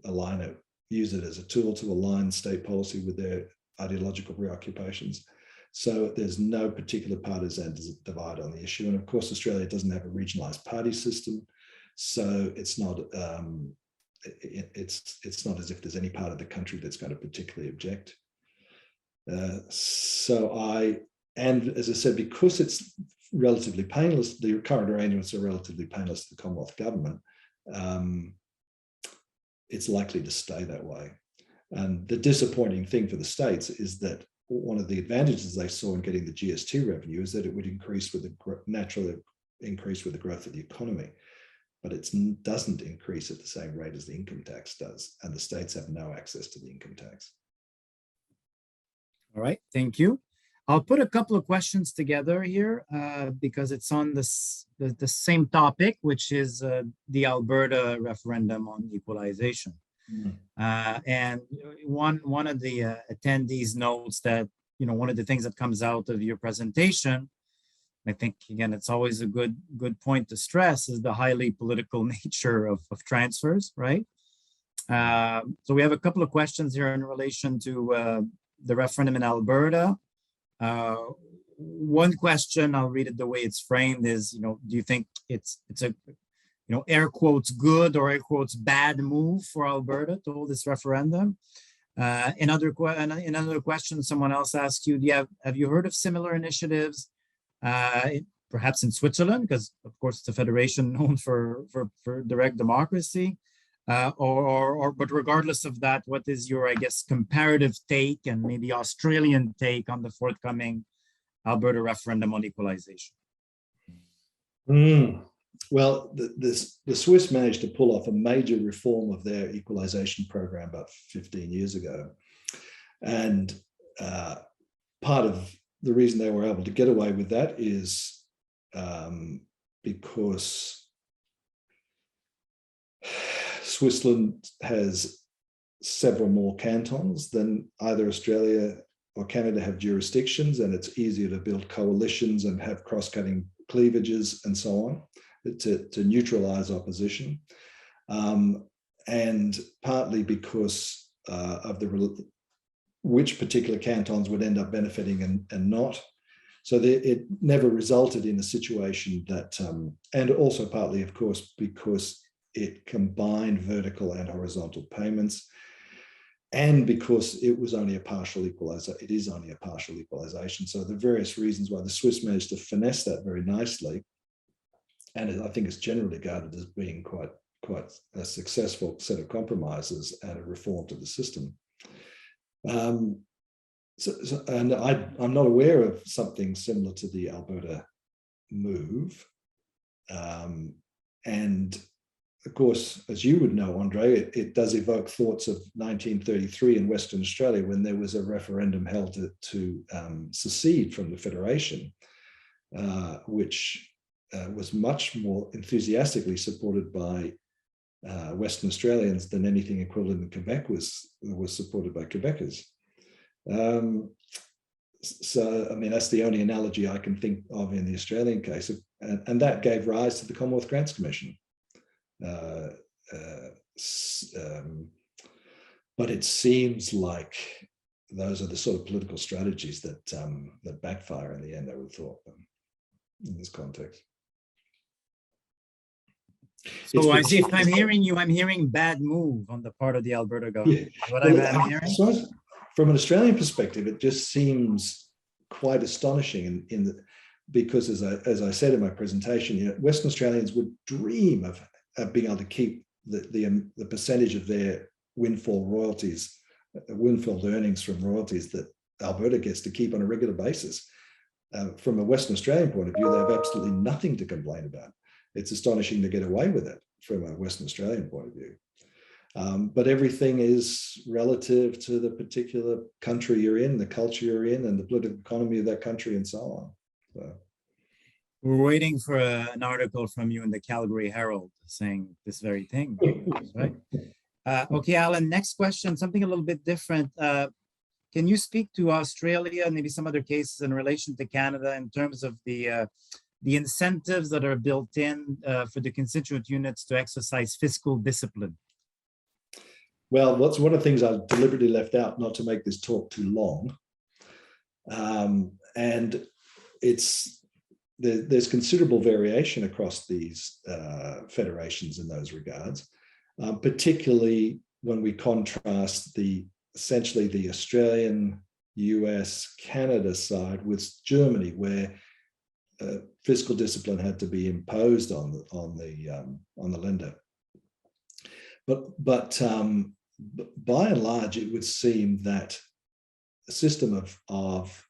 align it, use it as a tool to align state policy with their ideological preoccupations. So there's no particular partisan divide on the issue. And of course, Australia doesn't have a regionalised party system. So it's not it's not as if there's any part of the country that's going to particularly object. And as I said, because it's relatively painless, the current arrangements are relatively painless to the Commonwealth government, it's likely to stay that way. And the disappointing thing for the states is that one of the advantages they saw in getting the GST revenue is that it would naturally increase with the growth of the economy, but it doesn't increase at the same rate as the income tax does, and the states have no access to the income tax. All right, thank you. I'll put a couple of questions together here because it's on the same topic, which is the Alberta referendum on equalization. And one of the attendees notes that, one of the things that comes out of your presentation, I think, again, it's always a good point to stress, is the highly political nature of transfers, right? So we have a couple of questions here in relation to the referendum in Alberta. One question, I'll read it the way it's framed, is, do you think it's a, air quotes good or air quotes bad move for Alberta to hold this referendum? Another question, someone else asked you, have you heard of similar initiatives, perhaps in Switzerland, because of course it's a federation known for direct democracy, but regardless of that, what is your, I guess, comparative take and maybe Australian take on the forthcoming Alberta referendum on equalization? Well, the Swiss managed to pull off a major reform of their equalization program about 15 years ago. And part of the reason they were able to get away with that is because Switzerland has several more cantons than either Australia or Canada have jurisdictions, and it's easier to build coalitions and have cross-cutting cleavages and so on to neutralize opposition. And partly because of which particular cantons would end up benefiting and not. it never resulted in a situation that, and also partly, of course, because it combined vertical and horizontal payments, and because it was only a partial equalizer, it is only a partial equalization. So the various reasons why the Swiss managed to finesse that very nicely, and I think it's generally regarded as being quite a successful set of compromises and a reform to the system. And I'm not aware of something similar to the Alberta move. And of course, as you would know, Andre, it does evoke thoughts of 1933 in Western Australia, when there was a referendum held to secede from the Federation, which was much more enthusiastically supported by Western Australians than anything equivalent in Quebec was supported by Quebecers. So, I mean, that's the only analogy I can think of in the Australian case, and that gave rise to the Commonwealth Grants Commission. But it seems like those are the sort of political strategies that backfire in the end, I would have thought, in this context. So I see, if I'm hearing you, I'm hearing bad move on the part of the Alberta government. Yeah. What I'm hearing? From an Australian perspective, it just seems quite astonishing because as I said in my presentation, Western Australians would dream of being able to keep the percentage of their windfall royalties, windfall earnings from royalties that Alberta gets to keep on a regular basis. From a Western Australian point of view, they have absolutely nothing to complain about. It's astonishing to get away with it from a Western Australian point of view. But everything is relative to the particular country you're in, the culture you're in, and the political economy of that country, and so on. So. We're waiting for an article from you in the Calgary Herald saying this very thing, right? Okay, Alan, next question, something a little bit different. Can you speak to Australia and maybe some other cases in relation to Canada in terms of the incentives that are built in for the constituent units to exercise fiscal discipline? Well, one of the things I deliberately left out, not to make this talk too long, and there's considerable variation across these federations in those regards, particularly when we contrast essentially the Australian, US, Canada side with Germany, where fiscal discipline had to be imposed on the lender. But by and large, it would seem that a system of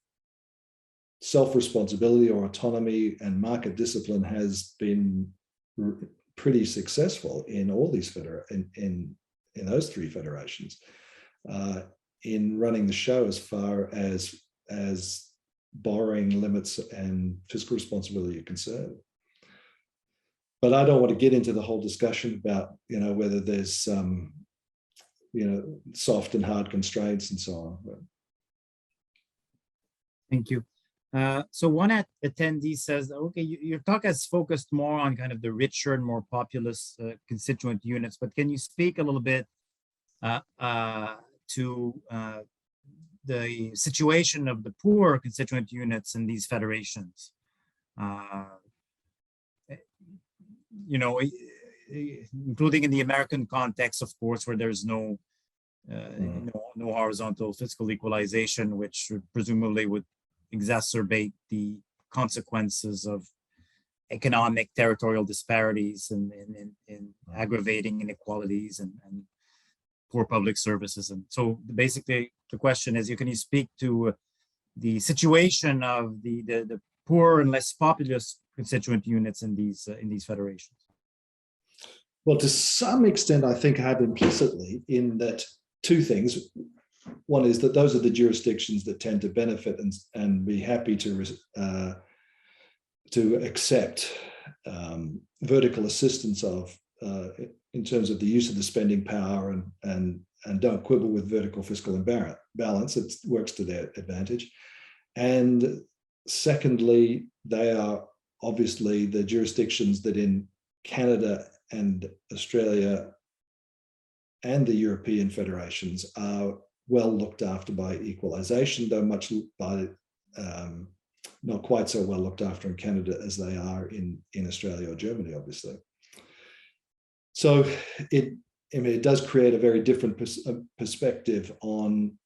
self-responsibility or autonomy and market discipline has been pretty successful in all these in those three federations in running the show as far as borrowing limits and fiscal responsibility are concerned. But I don't want to get into the whole discussion about whether there's soft and hard constraints and so on. But. Thank you. So one attendee says, okay, your talk has focused more on kind of the richer and more populous constituent units, but can you speak a little bit to the situation of the poor constituent units in these federations? Including in the American context, of course, where there's no horizontal fiscal equalization, which presumably would exacerbate the consequences of economic territorial disparities and aggravating inequalities and poor public services. And so basically the question is, can you speak to the situation of the poor and less populous constituent units in these federations? Well, to some extent, I think I have implicitly in that two things. One is that those are the jurisdictions that tend to benefit and be happy to accept vertical assistance in terms of the use of the spending power and don't quibble with vertical fiscal imbalance. It works to their advantage. And secondly, they are obviously the jurisdictions that in Canada and Australia and the European federations are well looked after by equalization, though much by not quite so well looked after in Canada as they are in Australia or Germany, obviously. So it does create a very different perspective on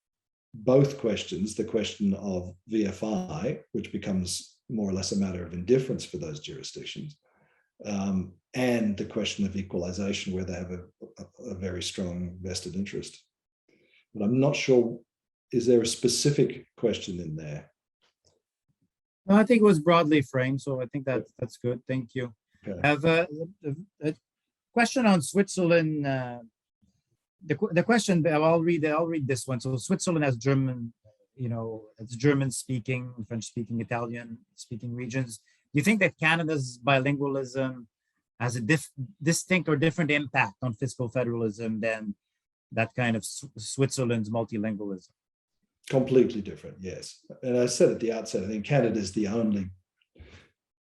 both questions, the question of VFI, which becomes more or less a matter of indifference for those jurisdictions, and the question of equalization, where they have a very strong vested interest. But I'm not sure, is there a specific question in there? No, I think it was broadly framed, so I think that's good. Thank you. Okay. I have a question on Switzerland. The question, I'll read this one. So Switzerland has German, it's German-speaking, French-speaking, Italian-speaking regions. Do you think that Canada's bilingualism has a distinct or different impact on fiscal federalism than that kind of Switzerland's multilingualism? Completely different, yes. And I said at the outset, I think Canada is the only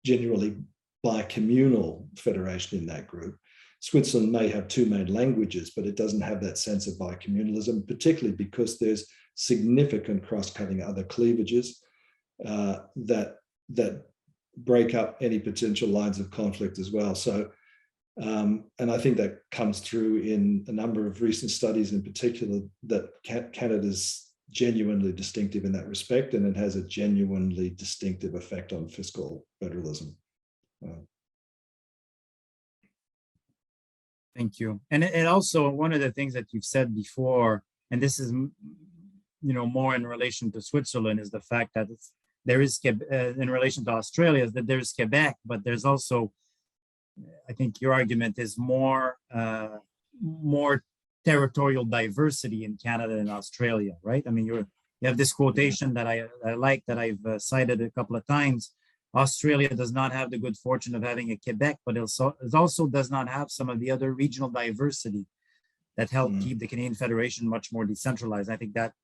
genuinely bicommunal federation in that group. Switzerland may have two main languages, but it doesn't have that sense of bicommunalism, particularly because there's significant cross-cutting other cleavages that break up any potential lines of conflict as well. So, and I think that comes through in a number of recent studies, in particular, that Canada's genuinely distinctive in that respect, and it has a genuinely distinctive effect on fiscal federalism. Thank you. And also, one of the things that you've said before, and this is more in relation to Switzerland, is the fact that there is in relation to Australia, is that there's Quebec, but there's also, I think your argument is more territorial diversity in Canada and Australia, right? I mean, you have this quotation that I like, that I've cited a couple of times. Australia does not have the good fortune of having a Quebec, but it also does not have some of the other regional diversity that help keep the Canadian Federation much more decentralized. I think that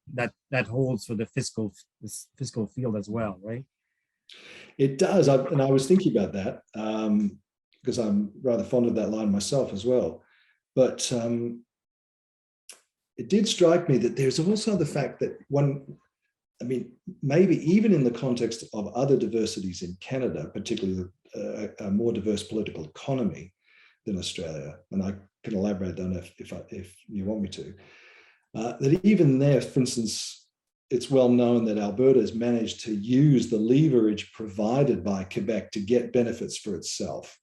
holds for the fiscal field as well, right? It does, and I was thinking about that because I'm rather fond of that line myself as well. But it did strike me that there's also the fact that maybe even in the context of other diversities in Canada, particularly a more diverse political economy than Australia, and I can elaborate on that if you want me to, that even there, for instance, it's well known that Alberta has managed to use the leverage provided by Quebec to get benefits for itself.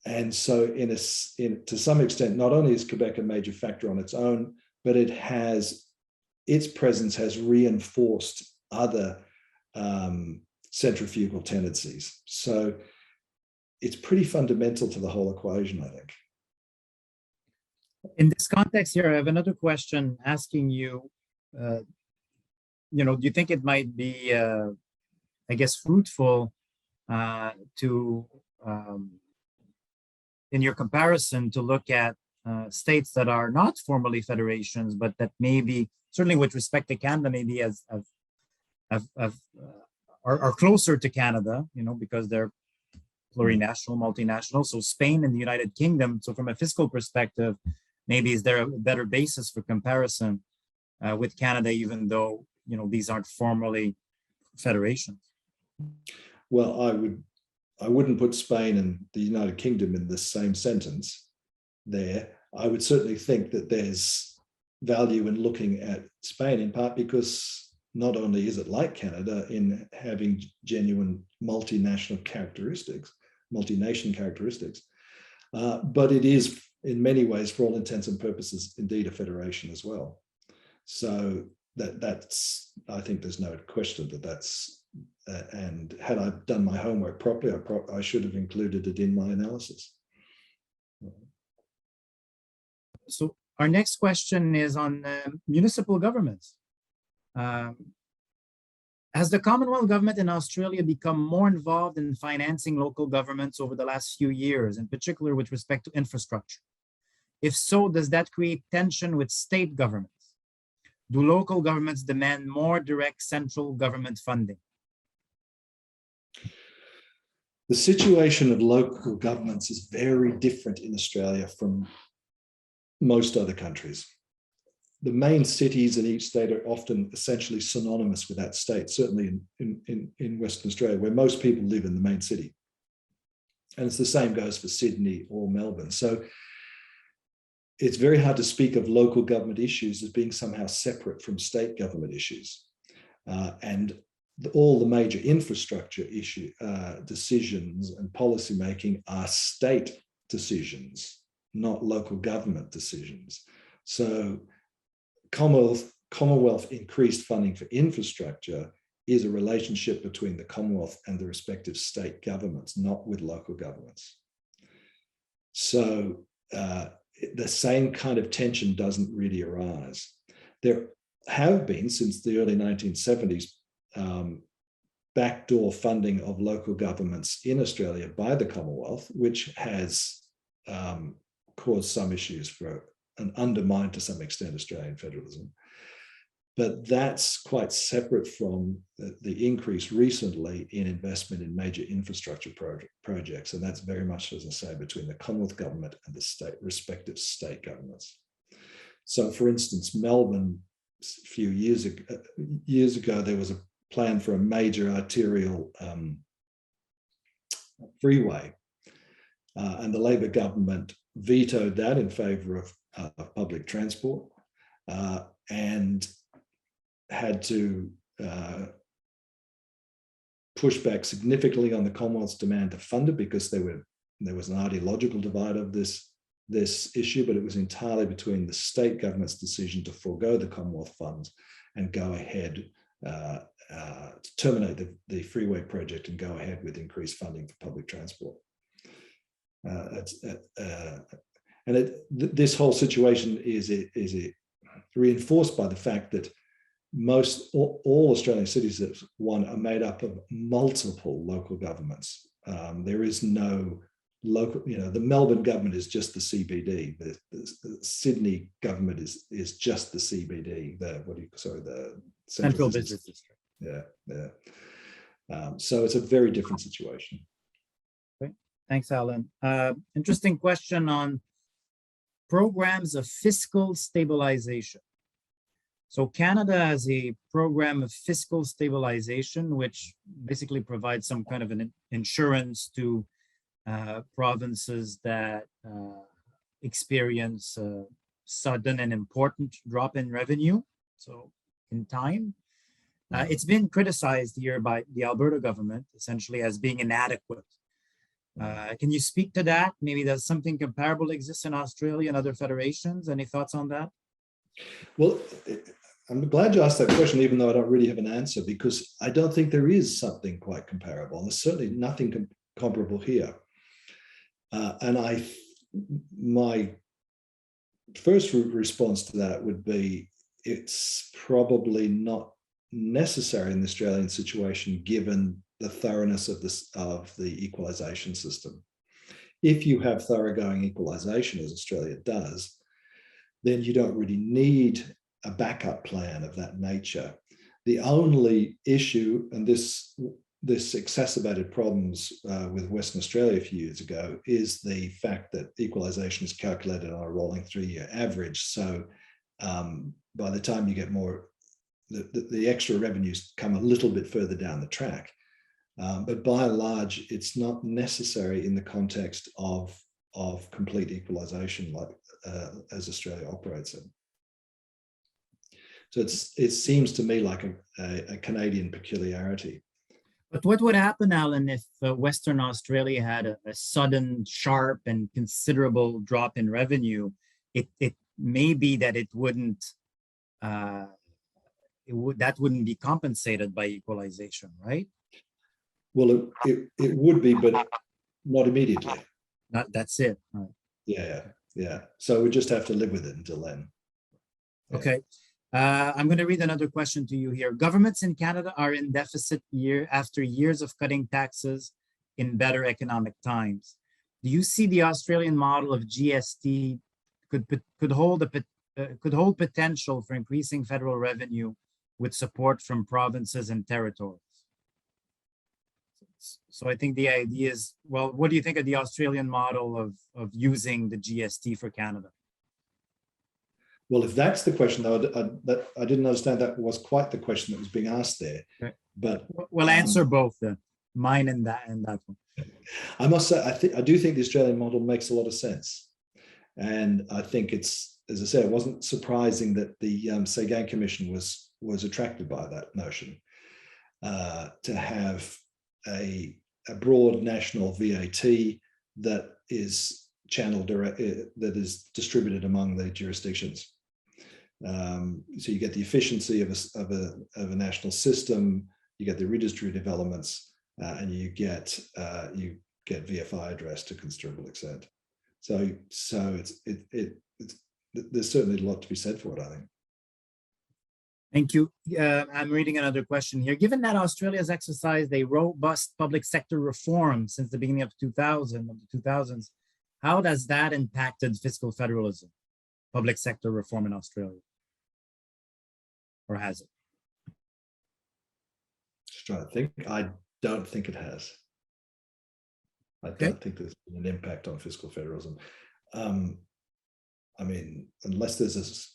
And so to some extent, not only is Quebec a major factor on its own, but its presence has reinforced other centrifugal tendencies. So it's pretty fundamental to the whole equation, I think. In this context here, I have another question asking you, do you think it might be, fruitful to, in your comparison, to look at states that are not formally federations, but that maybe, certainly with respect to Canada, maybe are closer to Canada, because they're plurinational, multinational. So Spain and the United Kingdom. So from a fiscal perspective, maybe is there a better basis for comparison with Canada, even though these aren't formally federations? Well, I wouldn't put Spain and the United Kingdom in the same sentence there. I would certainly think that there's value in looking at Spain, in part because not only is it like Canada in having genuine multinational characteristics, multi-nation characteristics, but it is in many ways, for all intents and purposes, indeed a federation as well. So that's, I think there's no question that's, and had I done my homework properly, I should have included it in my analysis. So our next question is on municipal governments. Has the Commonwealth government in Australia become more involved in financing local governments over the last few years, in particular with respect to infrastructure? If so, does that create tension with state governments? Do local governments demand more direct central government funding? The situation of local governments is very different in Australia from most other countries. the main cities in each state are often essentially synonymous with that state, certainly in Western Australia, where most people live in the main city. And it's the same goes for Sydney or Melbourne. So it's very hard to speak of local government issues as being somehow separate from state government issues. And all the major infrastructure decisions and policymaking are state decisions, not local government decisions. So Commonwealth increased funding for infrastructure is a relationship between the Commonwealth and the respective state governments, not with local governments. So the same kind of tension doesn't really arise. There have been, since the early 1970s, backdoor funding of local governments in Australia by the Commonwealth, which has caused some issues for and undermined to some extent Australian federalism. But that's quite separate from the increase recently in investment in major infrastructure projects. And that's very much, as I say, between the Commonwealth government and the respective state governments. So for instance, Melbourne, a few years ago, there was a plan for a major arterial freeway. And the Labor government vetoed that in favour of public transport and had to push back significantly on the Commonwealth's demand to fund it because there was an ideological divide of this issue, but it was entirely between the state government's decision to forego the Commonwealth funds and go ahead to terminate the freeway project and go ahead with increased funding for public transport. This whole situation is reinforced by the fact that all Australian cities that are made up of multiple local governments. There is no local, the Melbourne government is just the CBD. The Sydney government is just the CBD. The Central Business District. Yeah. So it's a very different situation. Okay. Thanks, Alan. Interesting question on programs of fiscal stabilization. So Canada has a program of fiscal stabilization, which basically provides some kind of an insurance to provinces that experience a sudden and important drop in revenue, so in time. It's been criticized here by the Alberta government, essentially as being inadequate. Can you speak to that? Maybe does something comparable exist in Australia and other federations? Any thoughts on that? Well, I'm glad you asked that question, even though I don't really have an answer, because I don't think there is something quite comparable. There's certainly nothing comparable here. And my first response to that would be, it's probably not necessary in the Australian situation, given the thoroughness of the equalisation system. If you have thoroughgoing equalisation, as Australia does, then you don't really need a backup plan of that nature. The only issue, and this exacerbated problems with Western Australia a few years ago, is the fact that equalisation is calculated on a rolling 3-year average. So by the time you get more, the extra revenues come a little bit further down the track. But by and large, it's not necessary in the context of complete equalisation like as Australia operates in. So it seems to me like a Canadian peculiarity. But what would happen, Alan, if Western Australia had a sudden, sharp, and considerable drop in revenue? It may be that it wouldn't that wouldn't be compensated by equalization, right? Well, it would be, but not immediately. That's it. Right. Yeah. So we just have to live with it until then. Yeah. Okay. I'm going to read another question to you here. Governments in Canada are in deficit year after years of cutting taxes in better economic times. Do you see the Australian model of GST could hold potential for increasing federal revenue with support from provinces and territories? So I think the idea is, well, what do you think of the Australian model of using the GST for Canada? Well, if that's the question, though, I didn't understand that was quite the question that was being asked there. Okay. But we'll answer both, then, mine and that one. I must say, I do think the Australian model makes a lot of sense, and I think it's, as I said, it wasn't surprising that the Sagan Commission was attracted by that notion, to have a broad national VAT that is channeled direct, that is distributed among the jurisdictions. So you get the efficiency of a national system, you get the redistributive elements, and you get VFI addressed to a considerable extent. So there's certainly a lot to be said for it, I think. Thank you. I'm reading another question here. Given that Australia has exercised a robust public sector reform since the beginning of the 2000s, how does that impacted fiscal federalism, public sector reform in Australia? Or has it? Just trying to think. I don't think it has. I don't think there's been an impact on fiscal federalism. I mean, unless there's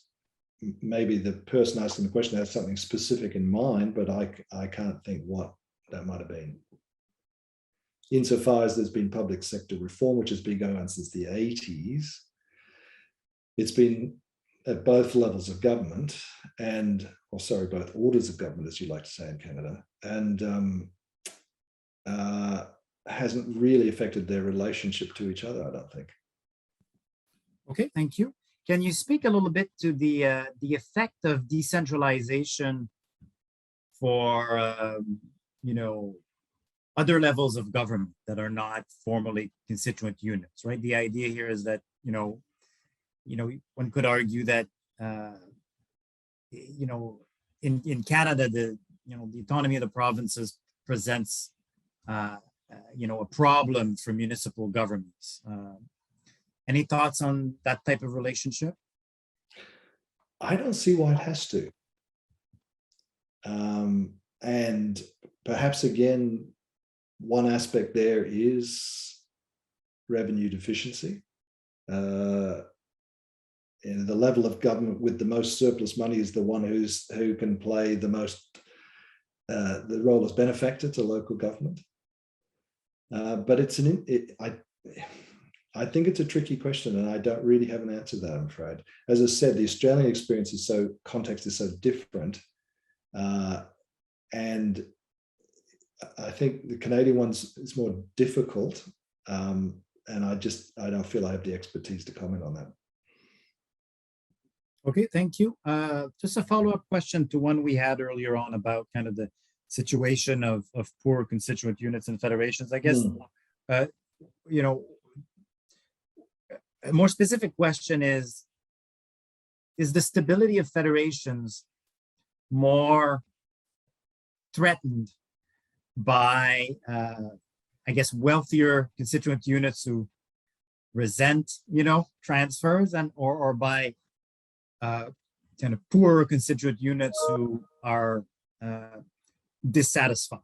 maybe the person asking the question has something specific in mind, but I can't think what that might have been. Insofar as there's been public sector reform, which has been going on since the 80s, it's been at both levels of government and, or sorry, both orders of government, as you like to say in Canada, and hasn't really affected their relationship to each other, I don't think. Okay, thank you. Can you speak a little bit to the effect of decentralization for other levels of government that are not formally constituent units, right? The idea here is that one could argue that in Canada the autonomy of the provinces presents a problem for municipal governments. Any thoughts on that type of relationship? I don't see why it has to. And perhaps, again, one aspect there is revenue deficiency. The level of government with the most surplus money is the one who can play the most, the role as benefactor to local government. But I think it's a tricky question, and I don't really have an answer to that, I'm afraid. As I said, the Australian experience is context is so different. And I think the Canadian one's is more difficult. And I don't feel I have the expertise to comment on that. Okay, thank you. Just a follow-up question to one we had earlier on about kind of the situation of poor constituent units and federations. I guess, a more specific question is the stability of federations more threatened by, I guess, wealthier constituent units who resent, transfers, or by kind of poorer constituent units who are dissatisfied,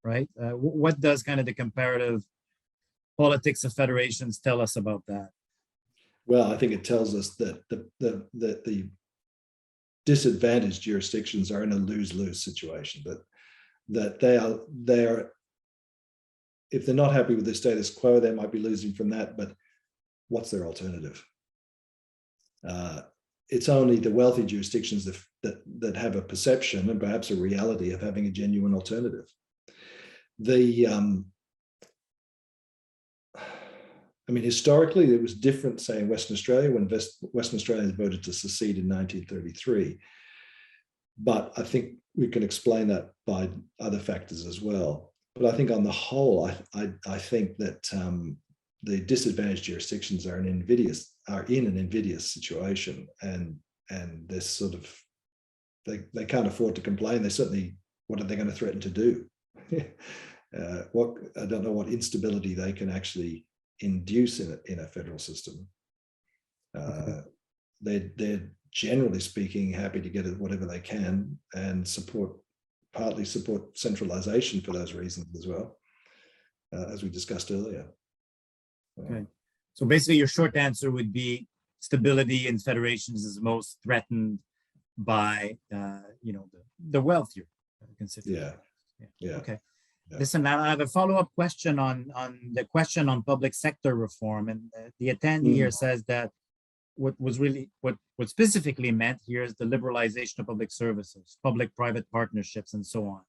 right? What does kind of the comparative politics of federations tell us about that? Well, I think it tells us that the disadvantaged jurisdictions are in a lose-lose situation. That they are, if they're not happy with the status quo, they might be losing from that. But what's their alternative? It's only the wealthy jurisdictions that have a perception and perhaps a reality of having a genuine alternative. Historically, it was different, say, in Western Australia when Western Australians voted to secede in 1933. But I think we can explain that by other factors as well. But I think on the whole, I think that the disadvantaged jurisdictions are in an invidious situation, and they're sort of they can't afford to complain. They certainly, what are they going to threaten to do? I don't know what instability they can actually induce in a federal system. They're generally speaking happy to get whatever they can and partly support centralization for those reasons as well, as we discussed earlier. Okay. So basically your short answer would be stability in federations is most threatened by, the wealthier constituents. Yeah. Okay. Yeah. Listen, I have a follow-up question on the question on public sector reform, and the attendee here says that what specifically meant here is the liberalization of public services, public-private partnerships, and so on.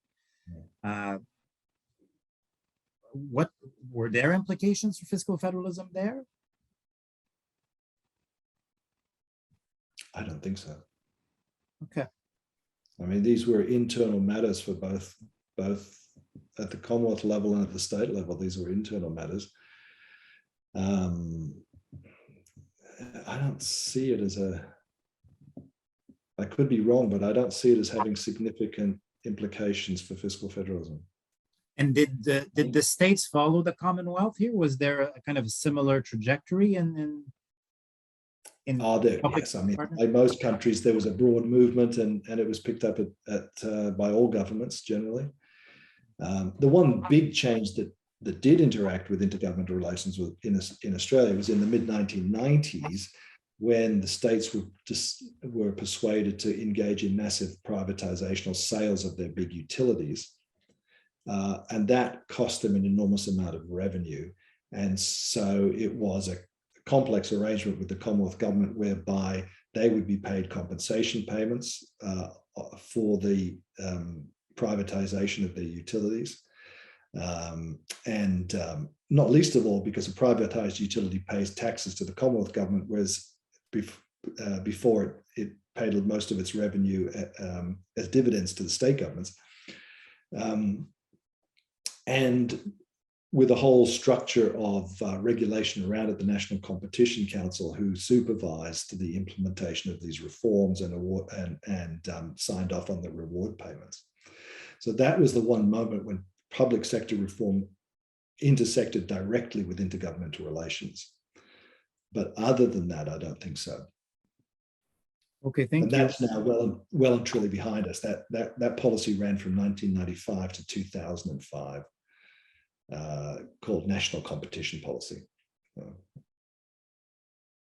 What were their implications for fiscal federalism there? I don't think so. Okay. I mean, these were internal matters for both at the Commonwealth level and at the state level. These were internal matters. I don't see it as I could be wrong, but I don't see it as having significant implications for fiscal federalism. And did the states follow the Commonwealth here? Was there a kind of similar trajectory in yes, I mean, like most countries, there was a broad movement, and it was picked up by all governments generally. The one big change that did interact with intergovernmental relations in Australia was in the mid-1990s, when the states were persuaded to engage in massive privatization or sales of their big utilities. And that cost them an enormous amount of revenue. And so it was a complex arrangement with the Commonwealth government whereby they would be paid compensation payments for the privatization of their utilities. And not least of all, because a privatized utility pays taxes to the Commonwealth government, whereas before it paid most of its revenue as dividends to the state governments. And with a whole structure of regulation around it, the National Competition Council, who supervised the implementation of these reforms and signed off on the reward payments. So that was the one moment when public sector reform intersected directly with intergovernmental relations. But other than that, I don't think so. Okay, thank you. And that's now well and truly behind us. That policy ran from 1995 to 2005. Called National Competition Policy.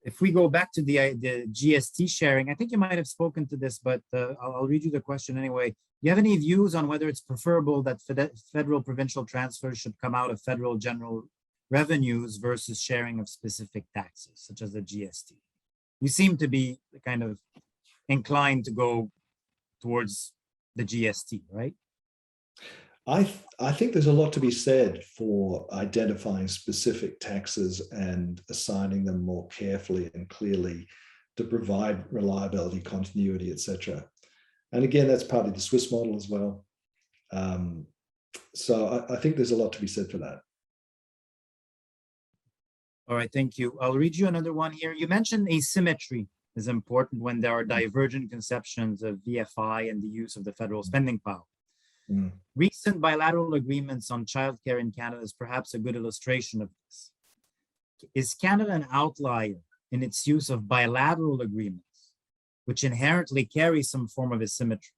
If we go back to the GST sharing, I think you might have spoken to this, but I'll read you the question anyway. Do you have any views on whether it's preferable that federal provincial transfers should come out of federal general revenues versus sharing of specific taxes, such as the GST? You seem to be kind of inclined to go towards the GST, right? I think there's a lot to be said for identifying specific taxes and assigning them more carefully and clearly to provide reliability, continuity, etc. And again, that's partly the Swiss model as well. So I think there's a lot to be said for that. All right, thank you. I'll read you another one here. You mentioned asymmetry is important when there are divergent conceptions of VFI and the use of the federal spending power. Recent bilateral agreements on childcare in Canada is perhaps a good illustration of this. Is Canada an outlier in its use of bilateral agreements, which inherently carry some form of asymmetry?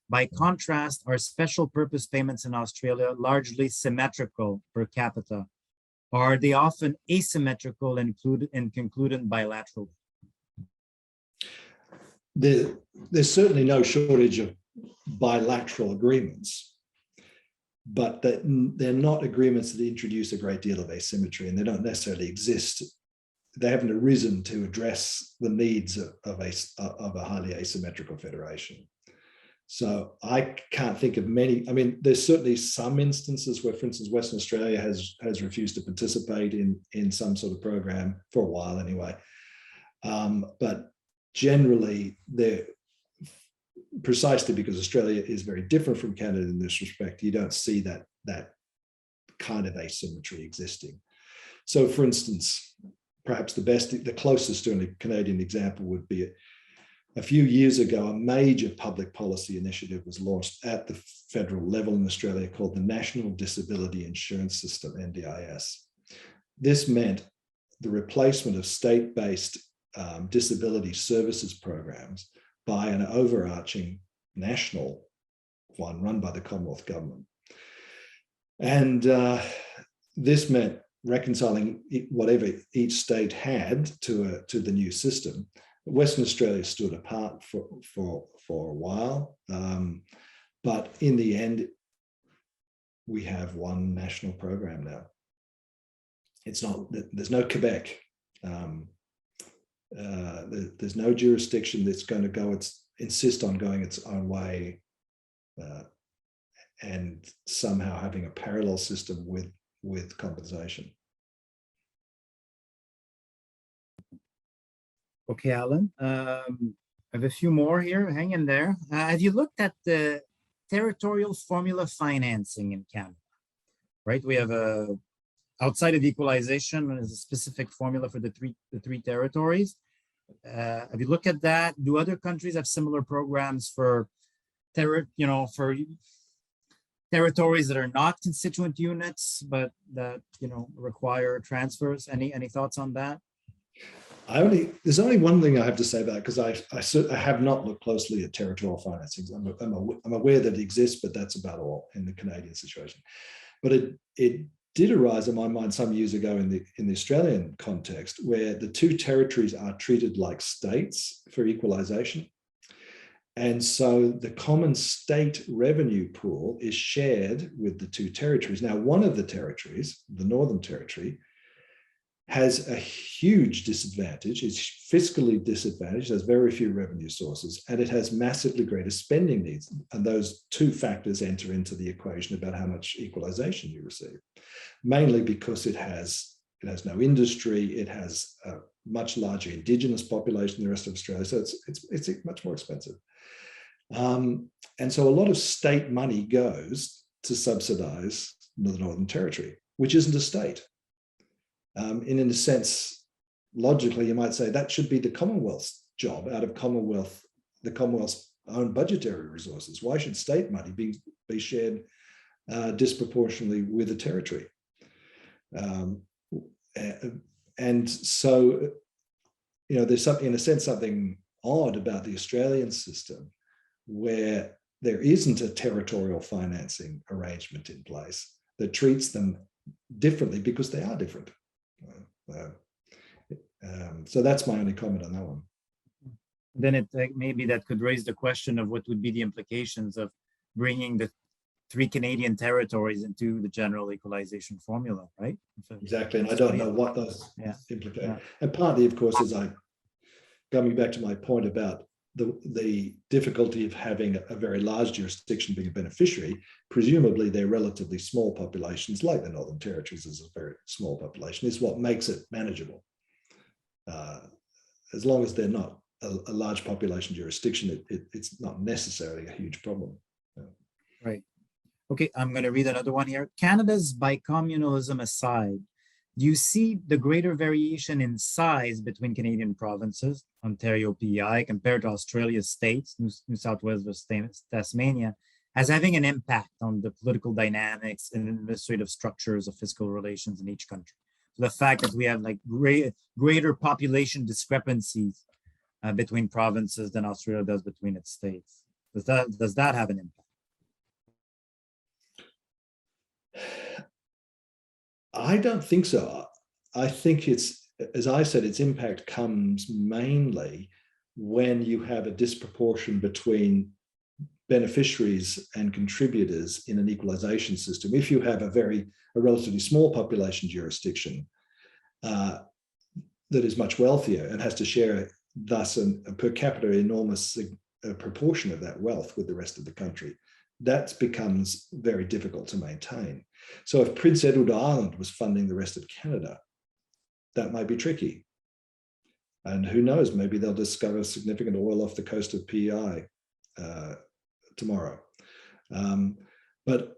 By contrast, are special purpose payments in Australia largely symmetrical per capita, or are they often asymmetrical and concluded bilaterally? There's certainly no shortage of bilateral agreements, but they're not agreements that introduce a great deal of asymmetry, and they don't necessarily exist. They haven't arisen to address the needs of a highly asymmetrical federation. So I can't think of many. I mean, there's certainly some instances where, for instance, Western Australia has refused to participate in some sort of program for a while anyway. But generally, they're precisely because Australia is very different from Canada in this respect, you don't see that kind of asymmetry existing. So, for instance, perhaps the closest to a Canadian example would be a few years ago, a major public policy initiative was launched at the federal level in Australia called the National Disability Insurance System, NDIS. This meant the replacement of state-based disability services programs by an overarching national one run by the Commonwealth government. And this meant reconciling whatever each state had to the new system. Western Australia stood apart for a while, but in the end, we have one national program now. It's not, there's no Quebec. There's no jurisdiction that's going to insist on going its own way and somehow having a parallel system with compensation. Okay, Alan. I have a few more here. Hang in there. Have you looked at the territorial formula financing in Canada? Right, we have outside of equalization, there's a specific formula for the three territories. Have you looked at that? Do other countries have similar programs for territories that are not constituent units, but that require transfers? Any thoughts on that? There's only one thing I have to say about it, because I have not looked closely at territorial financing. I'm aware that it exists, but that's about all in the Canadian situation. But it did arise in my mind some years ago in the Australian context, where the two territories are treated like states for equalisation. And so the common state revenue pool is shared with the two territories. Now, one of the territories, the Northern Territory, has a huge disadvantage. It's fiscally disadvantaged, has very few revenue sources, and it has massively greater spending needs. And those two factors enter into the equation about how much equalisation you receive, mainly because it has no industry, it has a much larger Indigenous population than the rest of Australia, so it's much more expensive. And so a lot of state money goes to subsidise the Northern Territory, which isn't a state. In a sense, logically, you might say that should be the Commonwealth's job out of the Commonwealth's own budgetary resources. Why should state money be shared disproportionately with the territory? And so, there's in a sense, something odd about the Australian system where there isn't a territorial financing arrangement in place that treats them differently because they are different. So that's my only comment on that one. Then maybe that could raise the question of what would be the implications of bringing the three Canadian territories into the general equalization formula, right? Exactly, and I don't know what those implicate. Yeah. And partly, of course, is coming back to my point about the difficulty of having a very large jurisdiction being a beneficiary. Presumably they're relatively small populations, like the Northern Territories is a very small population, is what makes it manageable. As long as they're not a large population jurisdiction, it's not necessarily a huge problem. Right. Okay, I'm going to read another one here. Canada's bicommunalism aside, do you see the greater variation in size between Canadian provinces, Ontario, PEI, compared to Australia's states, New South Wales versus Tasmania, as having an impact on the political dynamics and administrative structures of fiscal relations in each country? So the fact that we have like greater population discrepancies between provinces than Australia does between its states, does that have an impact? I don't think so. I think as I said, its impact comes mainly when you have a disproportion between beneficiaries and contributors in an equalization system. If you have a relatively small population jurisdiction that is much wealthier and has to share thus a per capita enormous proportion of that wealth with the rest of the country, that becomes very difficult to maintain. So if Prince Edward Island was funding the rest of Canada, that might be tricky. And who knows, maybe they'll discover significant oil off the coast of PEI tomorrow. But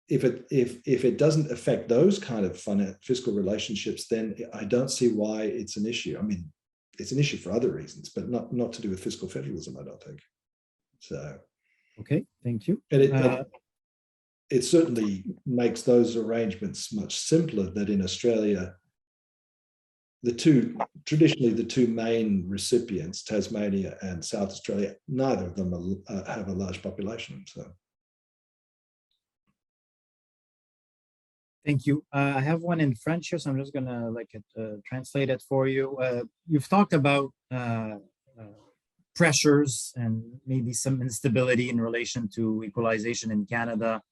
if it doesn't affect those kind of fiscal relationships, then I don't see why it's an issue. I mean, it's an issue for other reasons, but not to do with fiscal federalism, I don't think. So. Okay, thank you. And it certainly makes those arrangements much simpler that in Australia, traditionally the two main recipients, Tasmania and South Australia, neither of them have a large population. So. Thank you. I have one in French here, so I'm just going to translate it for you. You've talked about pressures and maybe some instability in relation to equalization in Canada.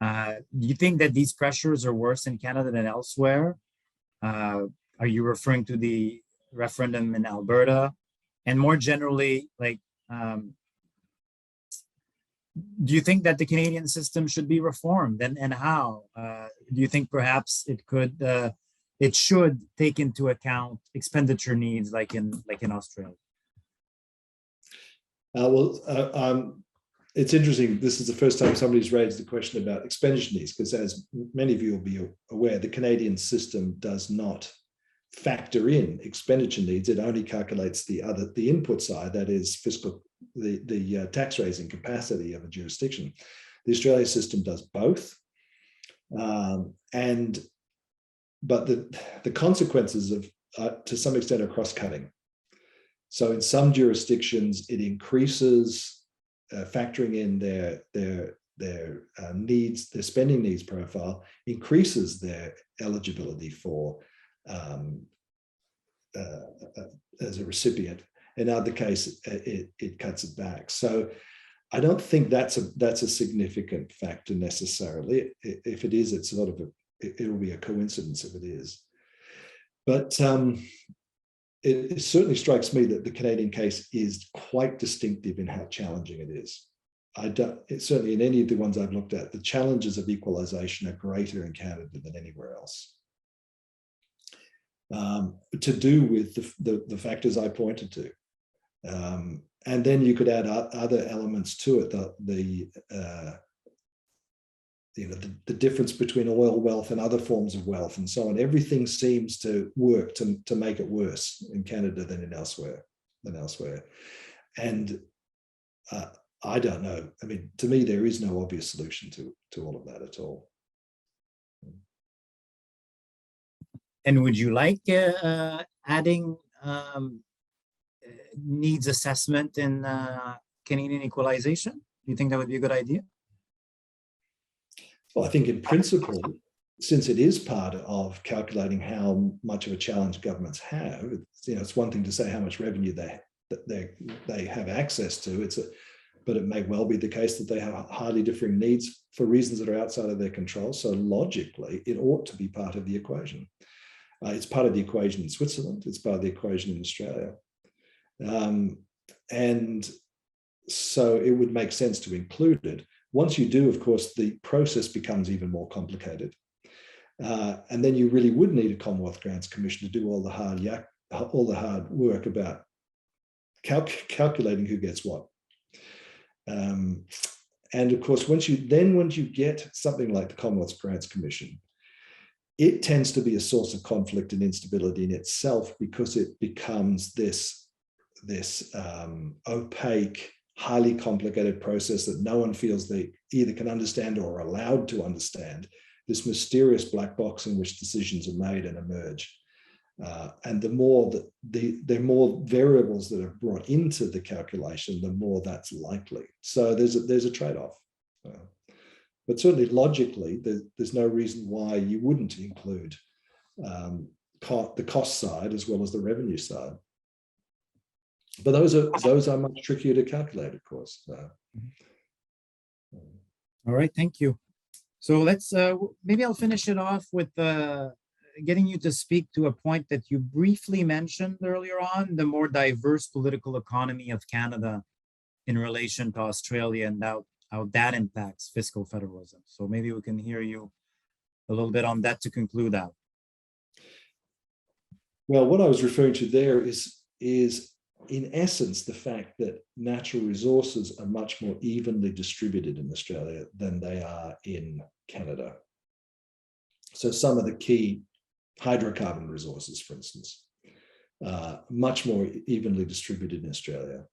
Do you think that these pressures are worse in Canada than elsewhere? Are you referring to the referendum in Alberta? And more generally, do you think that the Canadian system should be reformed, and how? Do you think perhaps it should take into account expenditure needs like in Australia? It's interesting. This is the first time somebody's raised the question about expenditure needs, because as many of you will be aware, the Canadian system does not factor in expenditure needs. It only calculates the input side, that is the tax raising capacity of a jurisdiction. The Australia system does both, but the consequences of to some extent are cross-cutting. So in some jurisdictions, it increases factoring in their needs, their spending needs profile, increases their eligibility for as a recipient. In other cases, it cuts it back. So I don't think that's a significant factor necessarily. If it is, it's sort of it'll be a coincidence if it is. But it certainly strikes me that the Canadian case is quite distinctive in how challenging it is. Certainly in any of the ones I've looked at, the challenges of equalization are greater in Canada than anywhere else. To do with the factors I pointed to. And then you could add other elements to it, the difference between oil wealth and other forms of wealth and so on. Everything seems to work to make it worse in Canada than elsewhere. And I don't know. I mean, to me, there is no obvious solution to all of that at all. And would you like adding needs assessment in Canadian equalization? Do you think that would be a good idea? Well, I think in principle, since it is part of calculating how much of a challenge governments have, it's one thing to say how much revenue they have access to. But it may well be the case that they have highly differing needs for reasons that are outside of their control. So logically, it ought to be part of the equation. It's part of the equation in Switzerland. It's part of the equation in Australia. And so it would make sense to include it. Once you do, of course, the process becomes even more complicated. And then you really would need a Commonwealth Grants Commission to do all the hard work about calculating who gets what. And of course, once you get something like the Commonwealth Grants Commission, it tends to be a source of conflict and instability in itself, because it becomes this opaque, highly complicated process that no one feels they either can understand or are allowed to understand, this mysterious black box in which decisions are made and emerge. And the more variables that are brought into the calculation, the more that's likely. So there's a trade-off. But certainly logically, there's no reason why you wouldn't include the cost side as well as the revenue side. But those are much trickier to calculate, of course. All right, thank you. So let's maybe I'll finish it off with getting you to speak to a point that you briefly mentioned earlier on, the more diverse political economy of Canada in relation to Australia, and how that impacts fiscal federalism. So maybe we can hear you a little bit on that to conclude out. Well, what I was referring to there is in essence the fact that natural resources are much more evenly distributed in Australia than they are in Canada. So some of the key hydrocarbon resources, for instance, much more evenly distributed in Australia.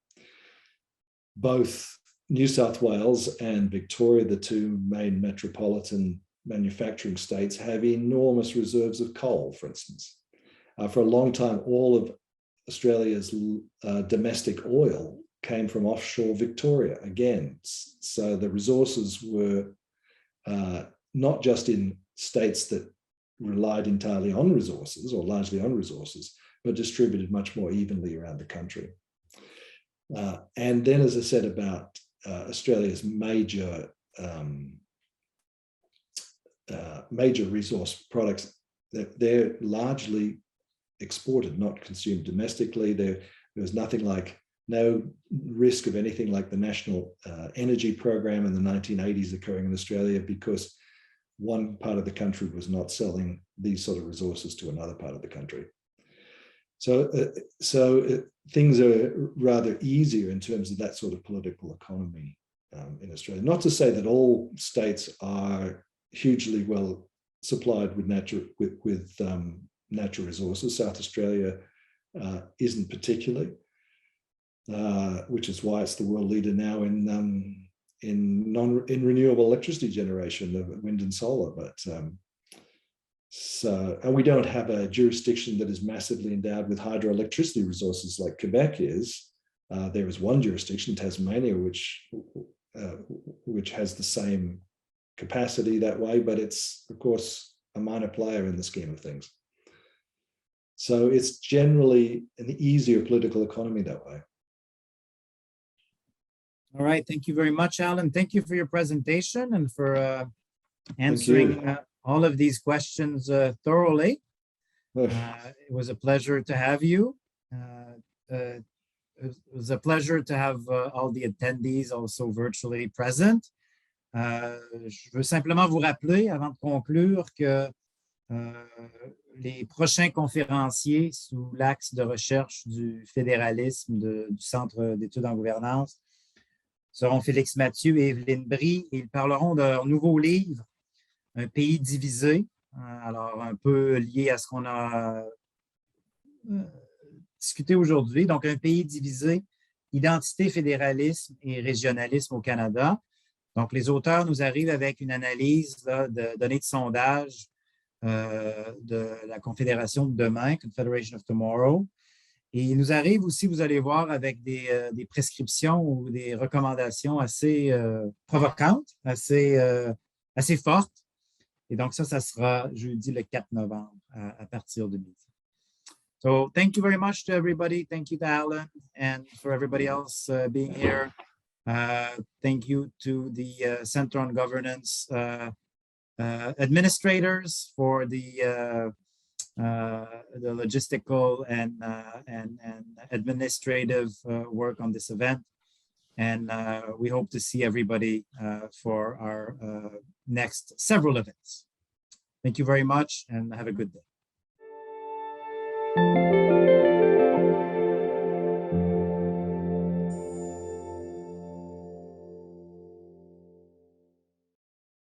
Both New South Wales and Victoria, the two main metropolitan manufacturing states, have enormous reserves of coal, for instance. For a long time, all of Australia's domestic oil came from offshore Victoria again. So the resources were not just in states that relied entirely on resources or largely on resources, but distributed much more evenly around the country. And then, as I said about Australia's major resource products, they're largely exported, not consumed domestically. There was no risk of anything like the National Energy Program in the 1980s occurring in Australia, because one part of the country was not selling these sort of resources to another part of the country. So things are rather easier in terms of that sort of political economy in Australia. Not to say that all states are hugely well supplied with natural resources. South Australia isn't particularly, which is why it's the world leader now in renewable electricity generation of wind and solar. But and we don't have a jurisdiction that is massively endowed with hydroelectricity resources like Quebec is. There is one jurisdiction, Tasmania, which has the same capacity that way, but it's of course a minor player in the scheme of things. So it's generally an easier political economy that way. All right, thank you very much, Alan. Thank you for your presentation and for answering all of these questions thoroughly. It was a pleasure to have you. It was a pleasure to have all the attendees also virtually present. Je veux simplement vous rappeler, avant de conclure, que les prochains conférenciers sous l'axe de recherche du fédéralisme du Centre d'études en gouvernance seront Félix Mathieu et Evelyne Brie. Ils parleront de leur nouveau livre, Un pays divisé, alors un peu lié à ce qu'on a discuté aujourd'hui. Donc, un pays divisé, identité, fédéralisme et régionalisme au Canada. Donc, les auteurs nous arrivent avec une analyse là, de données de sondage de la Confédération de demain, Confederation of Tomorrow. Et il nous arrive aussi, vous allez voir, avec des prescriptions ou des recommandations assez provocantes, assez fortes. Et donc, ça sera jeudi le 4 novembre à partir de midi. So, thank you very much to everybody. Thank you to Alan and for everybody else being here. Thank you to the Center on Governance administrators for the logistical and administrative work on this event. And we hope to see everybody for our next several events. Thank you very much and have a good day.